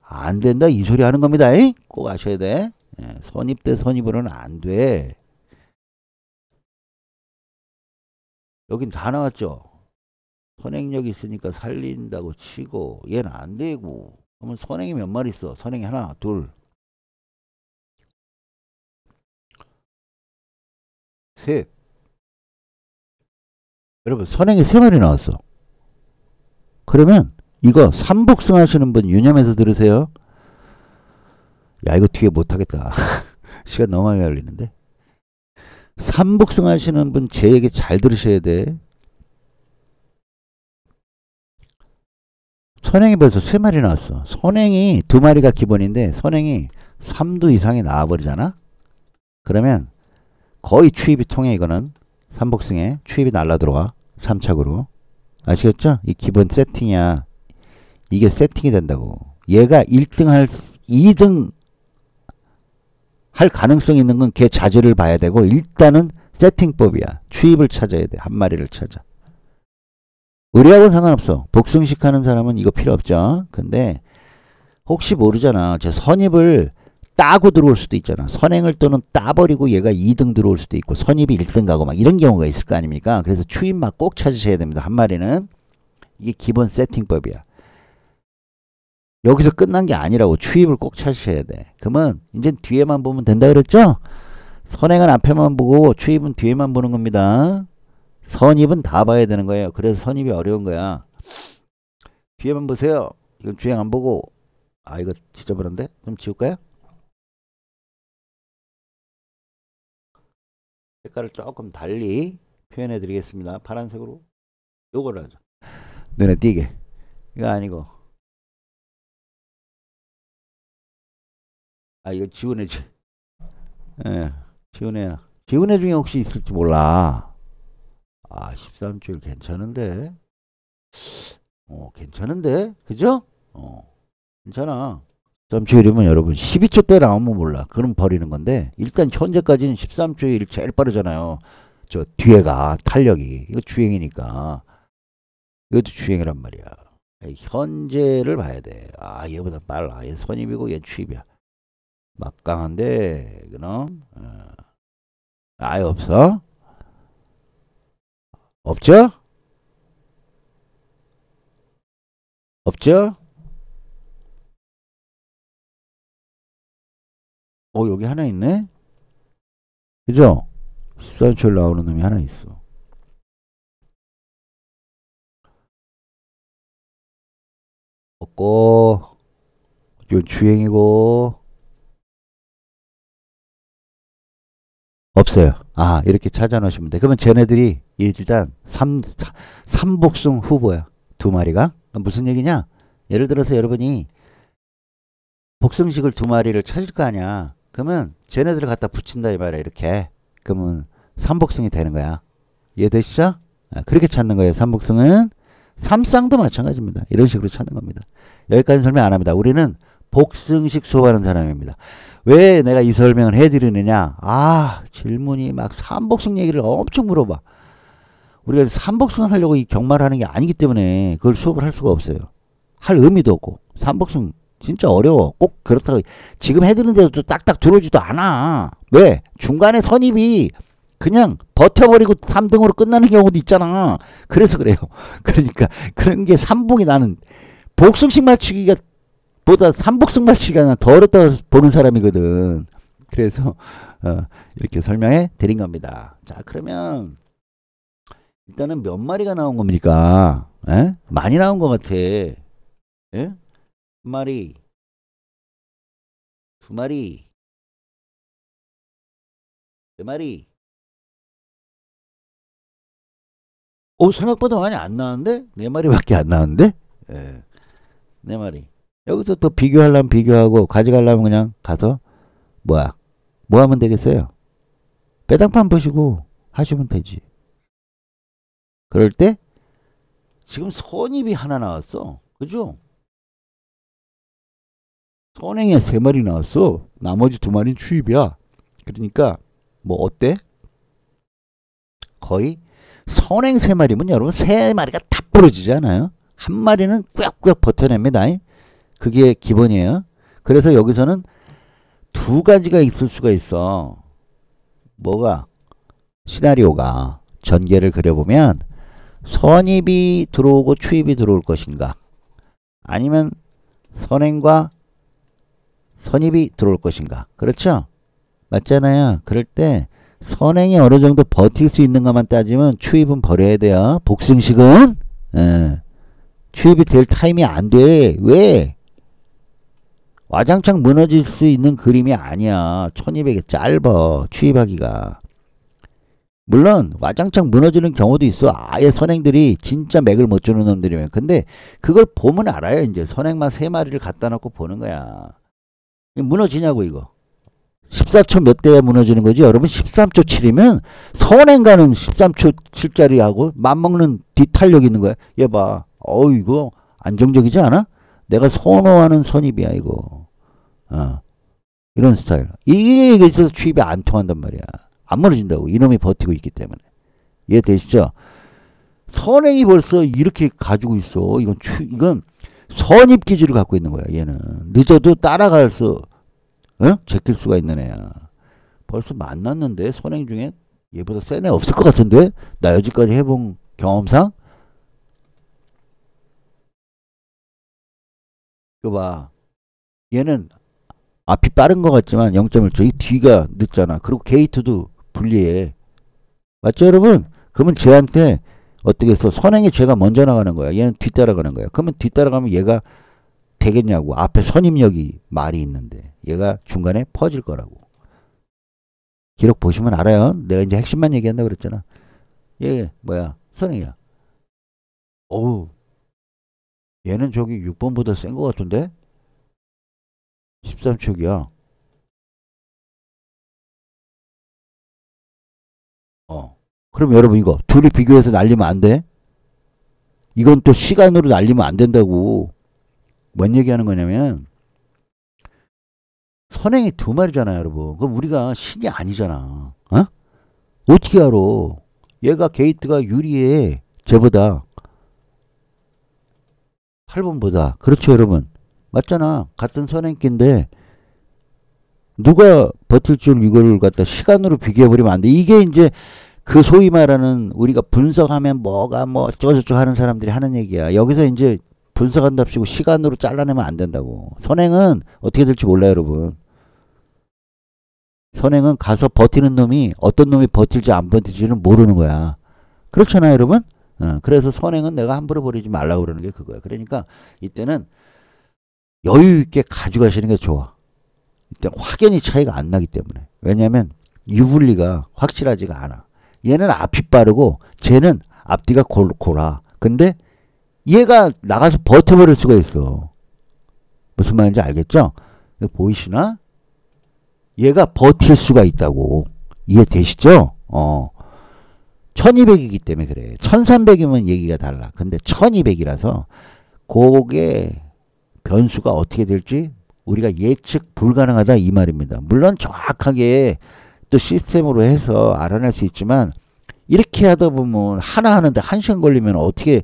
안 된다. 이 소리 하는 겁니다. 꼭 아셔야 돼. 예, 선입 대 선입으로는 안 돼. 여긴 다 나왔죠. 선행력이 있으니까 살린다고 치고 얘는 안 되고. 그러면 선행이 몇 마리 있어? 선행이 하나, 둘, 셋. 여러분 선행이 세 마리 나왔어. 그러면 이거 삼복승 하시는 분 유념해서 들으세요. 야 이거 뒤에 못하겠다. 시간 너무 많이 걸리는데. 삼복승 하시는 분 제 얘기 잘 들으셔야 돼. 선행이 벌써 세 마리 나왔어. 선행이 두 마리가 기본인데 선행이 3두 이상이 나와버리잖아. 그러면 거의 추입이 통해. 이거는 삼복승에 추입이 날라 들어와. 3착으로 아시겠죠? 이 기본 세팅이야. 이게 세팅이 된다고. 얘가 1등 할 2등 할 가능성이 있는 건 걔 자질을 봐야 되고 일단은 세팅법이야. 추입을 찾아야 돼. 한 마리를 찾아. 의리하고는 상관없어. 복승식 하는 사람은 이거 필요 없죠. 근데 혹시 모르잖아. 제 선입을 따고 들어올 수도 있잖아. 선행을 또는 따버리고 얘가 2등 들어올 수도 있고 선입이 1등 가고 막 이런 경우가 있을 거 아닙니까? 그래서 추입만 꼭 찾으셔야 됩니다. 한 마리는. 이게 기본 세팅법이야. 여기서 끝난 게 아니라고. 추입을 꼭 찾으셔야 돼. 그러면 이제 뒤에만 보면 된다 그랬죠? 선행은 앞에만 보고 추입은 뒤에만 보는 겁니다. 선입은 다 봐야 되는 거예요. 그래서 선입이 어려운 거야. 뒤에만 보세요. 이건 주행 안 보고. 아 이거 지저분한데? 좀 지울까요? 색깔을 조금 달리 표현해 드리겠습니다. 파란색으로. 요거를 하죠. 눈에 띄게. 이거 아니고. 아 이거 지원해지. 예, 지원해야. 지원해 중에 혹시 있을지 몰라. 아 13주일 괜찮은데. 괜찮은데? 그죠? 괜찮아. 13주일이면 여러분 12초 때 나오면 몰라. 그럼 버리는 건데 일단 현재까지는 13주일 제일 빠르잖아요. 저 뒤에가 탄력이. 이거 주행이니까. 이것도 주행이란 말이야. 현재를 봐야 돼. 아 얘보다 빨라. 얘 선입이고 얘 추입이야. 막강한데 그럼 아예 없어? 없죠? 없죠? 여기 하나 있네? 그죠? 14초일 나오는 놈이 하나 있어. 없고, 이건 주행이고, 없어요. 아, 이렇게 찾아 놓으시면 돼. 그러면 쟤네들이 일단 삼복승 후보야. 두 마리가. 무슨 얘기냐? 예를 들어서 여러분이 복승식을 두 마리를 찾을 거 아니야. 그러면 쟤네들을 갖다 붙인다 이 말이야. 이렇게. 그러면 삼복승이 되는 거야. 이해되시죠? 그렇게 찾는 거예요. 삼복승은. 삼쌍도 마찬가지입니다. 이런 식으로 찾는 겁니다. 여기까지 설명 안 합니다. 우리는 복승식 수업하는 사람입니다. 왜 내가 이 설명을 해드리느냐? 질문이 막 삼복승 얘기를 엄청 물어봐. 우리가 삼복승을 하려고 이 경마를 하는 게 아니기 때문에 그걸 수업을 할 수가 없어요. 할 의미도 없고. 삼복승 진짜 어려워. 꼭 그렇다고 지금 해드리는데도 딱딱 들어오지도 않아. 왜? 중간에 선입이 그냥 버텨버리고 3등으로 끝나는 경우도 있잖아. 그래서 그래요. 그러니까 그런 게 삼복이 나는 복승식 맞추기가 보다 삼복승 맞추기가 더 어렵다고 보는 사람이거든. 그래서 이렇게 설명해 드린 겁니다. 자 그러면 일단은 몇 마리가 나온 겁니까? 에? 많이 나온 것 같아. 에? 한 마리, 두 마리, 네 마리. 생각보다 많이 안 나왔는데? 네 마리밖에 안 나왔는데? 예. 네 마리. 여기서 또 비교하려면 비교하고 가져가려면 그냥 가서 뭐 하면 되겠어요? 배당판 보시고 하시면 되지. 그럴 때 지금 선입이 하나 나왔어. 그죠? 선행에 세 마리 나왔어. 나머지 두 마리는 추입이야. 그러니까 뭐 어때? 거의 선행 세 마리면 여러분 세 마리가 다 부러지지 않아요? 한 마리는 꾸역꾸역 버텨냅니다. 그게 기본이에요. 그래서 여기서는 두 가지가 있을 수가 있어. 뭐가? 시나리오가 전개를 그려보면 선입이 들어오고 추입이 들어올 것인가? 아니면 선행과 선입이 들어올 것인가. 그렇죠? 맞잖아요. 그럴 때 선행이 어느 정도 버틸 수 있는 것만 따지면 추입은 버려야 돼요. 복승식은 추입이 될 타임이 안 돼. 왜? 와장창 무너질 수 있는 그림이 아니야. 1200이 짧아. 추입하기가. 물론 와장창 무너지는 경우도 있어. 아예 선행들이 진짜 맥을 못 주는 놈들이면. 근데 그걸 보면 알아요. 이제 선행만 3마리를 갖다 놓고 보는 거야. 무너지냐고 이거. 14초 몇 대야 무너지는 거지. 여러분 13초 7이면 선행가는 13초 7짜리하고 맞먹는 뒷탄력 있는 거야. 얘 봐. 이거 안정적이지 않아? 내가 선호하는 선입이야 이거. 이런 스타일. 이게 있어서 추입이 안 통한단 말이야. 안 무너진다고. 이놈이 버티고 있기 때문에. 이해되시죠? 선행이 벌써 이렇게 가지고 있어. 이건 선입 기질을 갖고 있는 거야. 얘는 늦어도 따라갈 수 제낄 수가 있는 애야. 벌써 만났는데 선행 중에 얘보다 센 애 없을 것 같은데? 나 여지까지 해본 경험상? 이거 봐. 얘는 앞이 빠른 것 같지만 0.1초. 이 뒤가 늦잖아. 그리고 게이트도 불리해. 맞죠 여러분? 그러면 쟤한테 어떻게 해서 선행이 쟤가 먼저 나가는 거야. 얘는 뒤따라가는 거야. 그러면 뒤따라가면 얘가 되겠냐고. 앞에 선임력이 말이 있는데 얘가 중간에 퍼질 거라고. 기록 보시면 알아요. 내가 이제 핵심만 얘기한다 그랬잖아. 얘 뭐야? 선행이야. 어우, 얘는 저기 6번보다 센 거 같은데? 13촉이야. 그럼 여러분 이거 둘이 비교해서 날리면 안 돼? 이건 또 시간으로 날리면 안 된다고. 뭔 얘기하는 거냐면 선행이 2마리잖아요 여러분. 그럼 우리가 신이 아니잖아. 어떻게 알아? 얘가 게이트가 유리해. 쟤보다 8번보다. 그렇죠 여러분. 맞잖아. 같은 선행기인데 누가 버틸 줄 이거를 갖다 시간으로 비교해버리면 안 돼. 이게 이제 그 소위 말하는 우리가 분석하면 뭐가 뭐 어쩌고저쩌고 하는 사람들이 하는 얘기야. 여기서 이제 분석한답시고 시간으로 잘라내면 안 된다고. 선행은 어떻게 될지 몰라요 여러분. 선행은 가서 버티는 놈이 어떤 놈이 버틸지 안 버틸지는 모르는 거야. 그렇잖아요 여러분. 그래서 선행은 내가 함부로 버리지 말라고 그러는 게 그거야. 그러니까 이때는 여유 있게 가져가시는 게 좋아. 이때 확연히 차이가 안 나기 때문에. 왜냐하면 유불리가 확실하지가 않아. 얘는 앞이 빠르고 쟤는 앞뒤가 골아. 근데 얘가 나가서 버텨버릴 수가 있어. 무슨 말인지 알겠죠? 보이시나? 얘가 버틸 수가 있다고. 이해되시죠? 1200이기 때문에 그래. 1300이면 얘기가 달라. 근데 1200이라서 그게 변수가 어떻게 될지 우리가 예측 불가능하다 이 말입니다. 물론 정확하게 또 시스템으로 해서 알아낼 수 있지만 이렇게 하다 보면 하나 하는데 1시간 걸리면 어떻게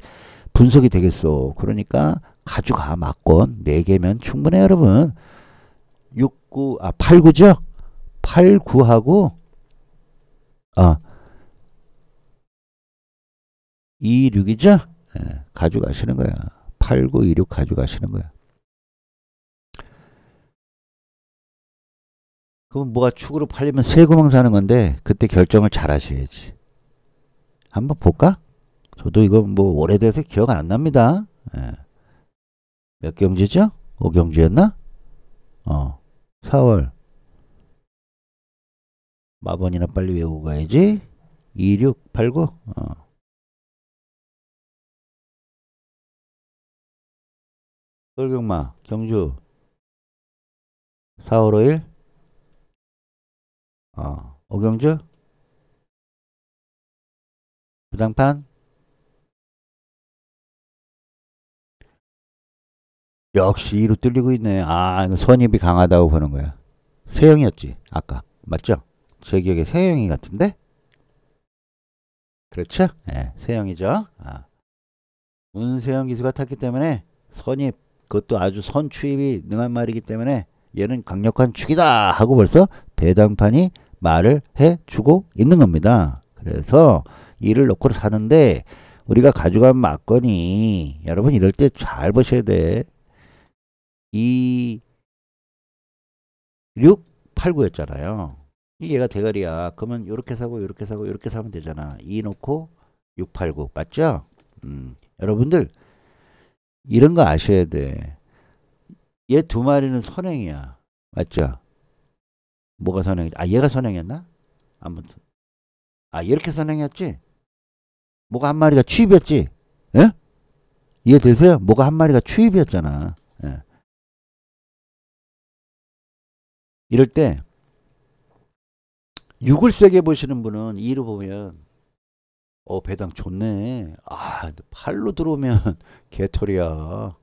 분석이 되겠어. 그러니까 가져가. 막건 4개면 충분해 여러분. 8, 9죠? 8, 9하고 2, 6이죠? 가져가시는 거야. 8, 9, 2, 6 가져가시는 거야. 그럼 뭐가 축으로 팔리면 세구멍 사는 건데 그때 결정을 잘 하셔야지. 한번 볼까? 저도 이거 뭐 오래돼서 기억 안 납니다. 몇 경지죠? 5경지였나? 4월. 마번이나 빨리 외우고 가야지. 2, 6, 8, 9. 서울경마 경주 4월 5일. 오경주 부당판. 역시 2로 뚫리고 있네. 이거 선입이 강하다고 보는 거야. 세영이었지 아까. 맞죠? 제 기억에 세영이 같은데? 그렇죠? 세영이죠. 운세영 기수가 탔기 때문에 선입, 그것도 아주 선추입이 능한 말이기 때문에 얘는 강력한 축이다 하고 벌써 배당판이 말을 해주고 있는 겁니다. 그래서 이를 놓고 사는데 우리가 가져간 막건이 여러분 이럴 때 잘 보셔야 돼. 2, 6, 8, 9였잖아요. 얘가 대가리야. 그러면 요렇게 사고 요렇게 사고 요렇게 사면 되잖아. 2 놓고 6, 8, 9 맞죠? 여러분들 이런 거 아셔야 돼. 얘 두 마리는 선행이야. 맞죠? 뭐가 선행이지? 아 얘가 선행이었나? 아무튼 아 이렇게 선행이었지? 뭐가 한 마리가 추입이었지? 예? 이해되세요? 뭐가 한 마리가 추입이었잖아. 예. 이럴 때 6을 세게 보시는 분은 2로 보면 배당 좋네. 아 8로 들어오면 개털이야.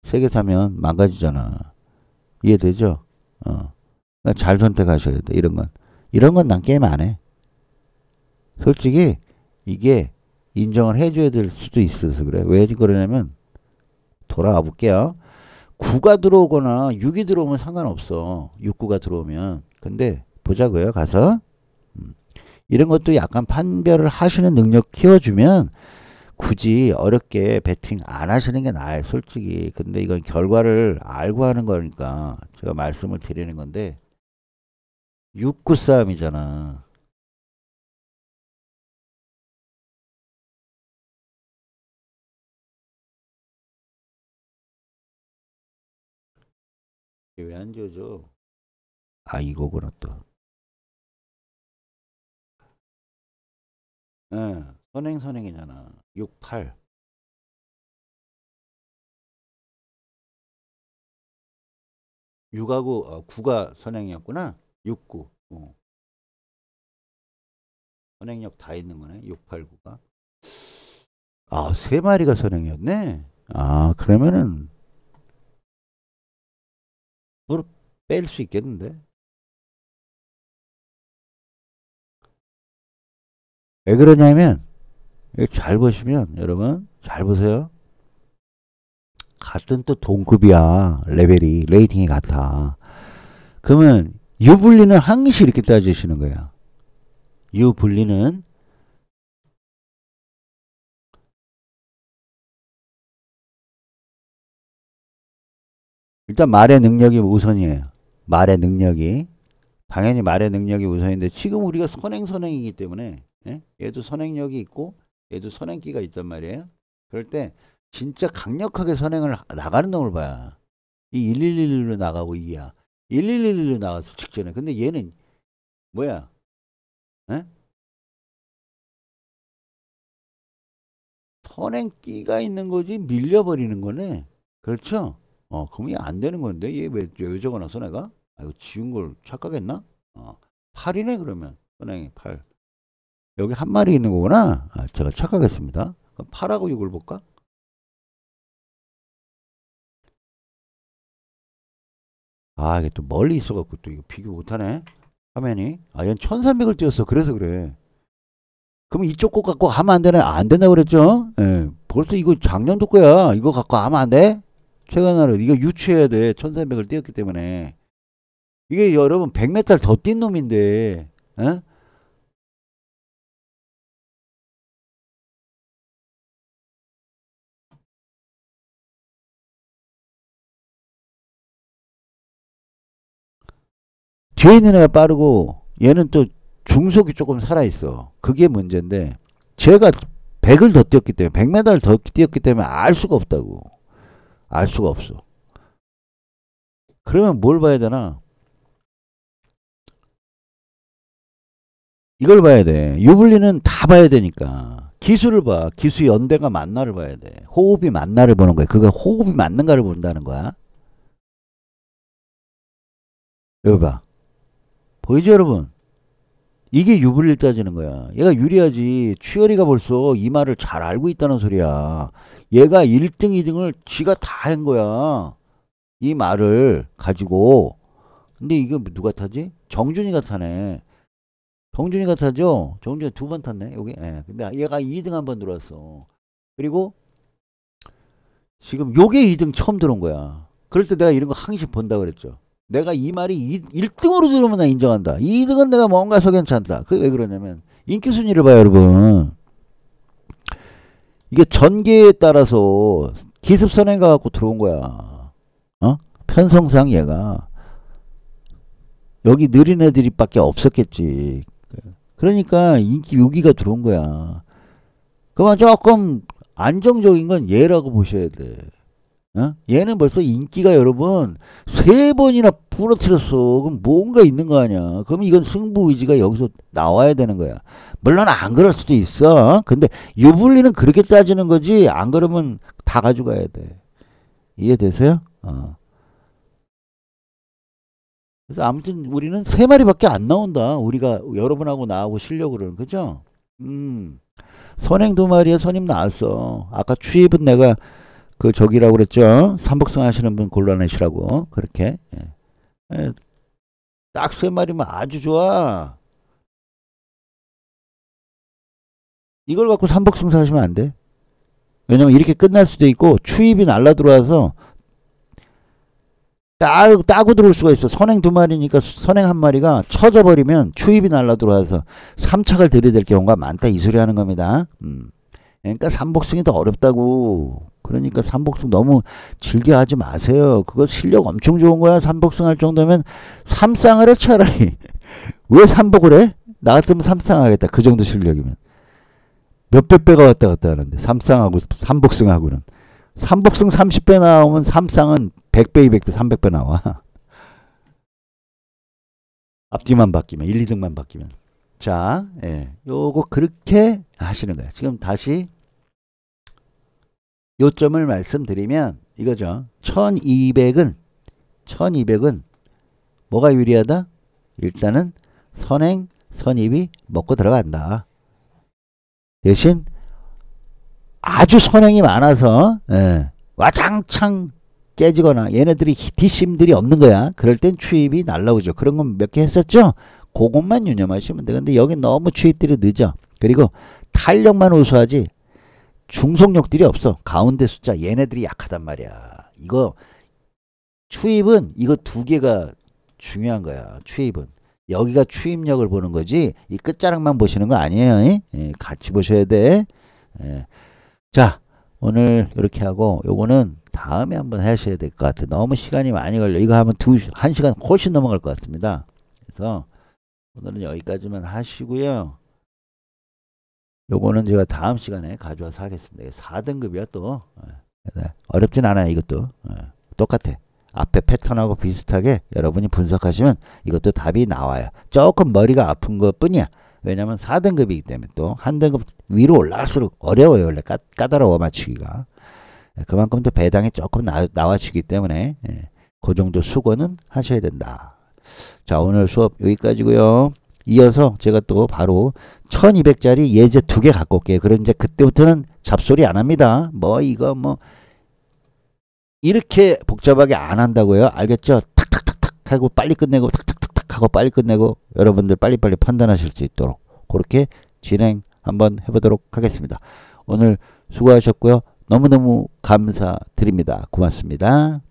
세게 사면 망가지잖아. 이해되죠? 그러니까 잘 선택하셔야 돼. 이런 건 난 게임 안 해. 솔직히 이게 인정을 해줘야 될 수도 있어서 그래. 왜 그러냐면 돌아와 볼게요. 9가 들어오거나 6이 들어오면 상관없어. 6, 9가 들어오면. 근데 보자고요. 가서 이런 것도 약간 판별을 하시는 능력 키워주면 굳이 어렵게 배팅 안 하시는 게 나아요. 솔직히. 근데 이건 결과를 알고 하는 거니까 제가 말씀을 드리는 건데 6, 9 싸움이잖아. 왜 안 줘줘? 아 이거구나 또. 예, 선행이잖아. 6, 8. 6하고 9가 선행이었구나. 6, 9. 선행력 다 있는 거네. 6, 8, 9가. 아, 세 마리가 선행이었네. 아, 그러면은 뭘 뺄 수 있겠는데? 왜 그러냐면 이거 잘 보시면 여러분 잘 보세요. 같은 또 동급이야. 레벨이 레이팅이 같아. 그러면 U 분리는 항시 이렇게 따지시는 거야. U 분리는 일단 말의 능력이 우선이에요. 말의 능력이 당연히 말의 능력이 우선인데 지금 우리가 선행이기 때문에 예? 얘도 선행력이 있고 얘도 선행기가 있단 말이에요. 그럴 때 진짜 강력하게 선행을 나가는 놈을 봐야 이 1111로 나가고 이야 1111로 나가서 직전에 근데 얘는 뭐야 예? 선행기가 있는 거지 밀려버리는 거네. 그렇죠? 그럼 이게 안 되는 건데 얘왜 적어놨어 내가? 아 이거 지운 걸 착각했나? 8이네 그러면 선행이 8 여기 한 마리 있는 거구나. 아, 제가 착각했습니다. 그럼 8하고 6을 볼까? 아, 이게 또 멀리 있어갖고 또 이거 비교 못하네. 화면이. 아, 얘는 1300을 띄웠어. 그래서 그래. 그럼 이쪽 거 갖고 하면 안 되나? 안 된다고 그랬죠? 예. 벌써 이거 작년도 거야. 이거 갖고 하면 안 돼? 최근에는 이거 유추해야 돼. 1300을 띄웠기 때문에. 이게 여러분 100m 더 뛴 놈인데, 예? 뒤에 있는 애가 빠르고 얘는 또 중속이 조금 살아있어. 그게 문제인데 제가 100을 더 뛰었기 때문에 100m를 더 뛰었기 때문에 알 수가 없다고. 알 수가 없어. 그러면 뭘 봐야 되나? 이걸 봐야 돼. 유불리는 다 봐야 되니까. 기술을 봐. 기수 연대가 맞나를 봐야 돼. 호흡이 맞나를 보는 거야. 그거 호흡이 맞는가를 본다는 거야. 여기 봐. 보이죠 여러분? 이게 유불리를 따지는 거야. 얘가 유리하지. 취열이가 벌써 이 말을 잘 알고 있다는 소리야. 얘가 1등, 2등을 쥐가 다 한 거야. 이 말을 가지고. 근데 이거 누가 타지? 정준이가 타네. 정준이가 타죠? 정준이 두 번 탔네, 여기. 예. 근데 얘가 2등 한 번 들어왔어. 그리고 지금 요게 2등 처음 들어온 거야. 그럴 때 내가 이런 거 항상 본다 그랬죠. 내가 이 말이 1등으로 들어오면 나 인정한다. 2등은 내가 뭔가 석연찮다. 그게 왜 그러냐면 인기 순위를 봐요, 여러분. 이게 전개에 따라서 기습 선행가 갖고 들어온 거야. 편성상 얘가 여기 느린 애들이 밖에 없었겠지. 그러니까 인기 묘기가 들어온 거야. 그만 조금 안정적인 건 얘라고 보셔야 돼. 어? 얘는 벌써 인기가 여러분 3번이나 부러뜨렸어. 그럼 뭔가 있는 거 아니야. 그럼 이건 승부 의지가 여기서 나와야 되는 거야. 물론 안 그럴 수도 있어. 근데 유불리는 그렇게 따지는 거지. 안 그러면 다 가져가야 돼. 이해되세요? 그래서 아무튼 우리는 3마리밖에 안 나온다. 우리가 여러분하고 나하고 실력으로는. 그죠? 선행 2마리에 선임 나왔어. 아까 추입은 내가 그 저기라고 그랬죠. 삼복승 하시는 분 골라내시라고. 그렇게. 딱 3마리면 아주 좋아. 이걸 갖고 삼복승사 하시면 안 돼. 왜냐면 이렇게 끝날 수도 있고 추입이 날라 들어와서 따고 들어올 수가 있어. 선행 2마리니까 선행 1마리가 쳐져버리면 추입이 날라 들어와서 3착을 들이댈 경우가 많다. 이 소리 하는 겁니다. 그러니까 삼복승이 더 어렵다고. 그러니까 삼복승 너무 즐겨 하지 마세요. 그거 실력 엄청 좋은 거야. 삼복승 할 정도면 삼쌍을 해 차라리. 왜 삼복을 해? 나 같으면 삼쌍 하겠다. 그 정도 실력이면. 몇백 배가 왔다 갔다 하는데 삼쌍하고 삼복승하고는. 삼복승 30배 나오면 삼쌍은 100배, 200배, 300배 나와. 앞뒤만 바뀌면 1, 2등만 바뀌면. 자, 요거 그렇게 하시는 거야. 지금 다시 요점을 말씀드리면 이거죠. 1200은 뭐가 유리하다? 일단은 선행, 선입이 먹고 들어간다. 대신 아주 선행이 많아서 와장창 깨지거나 얘네들이 뒷심들이 없는 거야. 그럴 땐 추입이 날라오죠. 그런 건 몇 개 했었죠? 그것만 유념하시면 돼. 근데 여기 너무 추입들이 늦어. 그리고 탄력만 우수하지 중속력들이 없어. 가운데 숫자 얘네들이 약하단 말이야. 이거 추입은 이거 2개가 중요한 거야. 추입은 여기가 추입력을 보는 거지 이 끝자락만 보시는 거 아니에요. 같이 보셔야 돼. 자, 오늘 이렇게 하고 요거는 다음에 한번 하셔야 될 것 같아. 너무 시간이 많이 걸려. 이거 하면 1시간 훨씬 넘어갈 것 같습니다. 그래서 오늘은 여기까지만 하시고요. 요거는 제가 다음 시간에 가져와서 하겠습니다. 4등급이야 또. 어렵진 않아요. 이것도. 똑같아. 앞에 패턴하고 비슷하게 여러분이 분석하시면 이것도 답이 나와요. 조금 머리가 아픈 것 뿐이야. 왜냐면 4등급이기 때문에 또 한 등급 위로 올라갈수록 어려워요. 원래 까다로워 맞추기가. 그만큼 또 배당이 조금 나와지기 때문에 그 정도 수고는 하셔야 된다. 자, 오늘 수업 여기까지고요. 이어서 제가 또 바로 1200짜리 예제 2개 갖고 올게요. 그럼 이제 그때부터는 잡소리 안 합니다. 뭐 이거 뭐 이렇게 복잡하게 안 한다고요. 알겠죠? 탁탁탁탁 하고 빨리 끝내고 탁탁탁탁 하고 빨리 끝내고 여러분들 빨리빨리 판단하실 수 있도록 그렇게 진행 한번 해보도록 하겠습니다. 오늘 수고하셨고요. 너무너무 감사드립니다. 고맙습니다.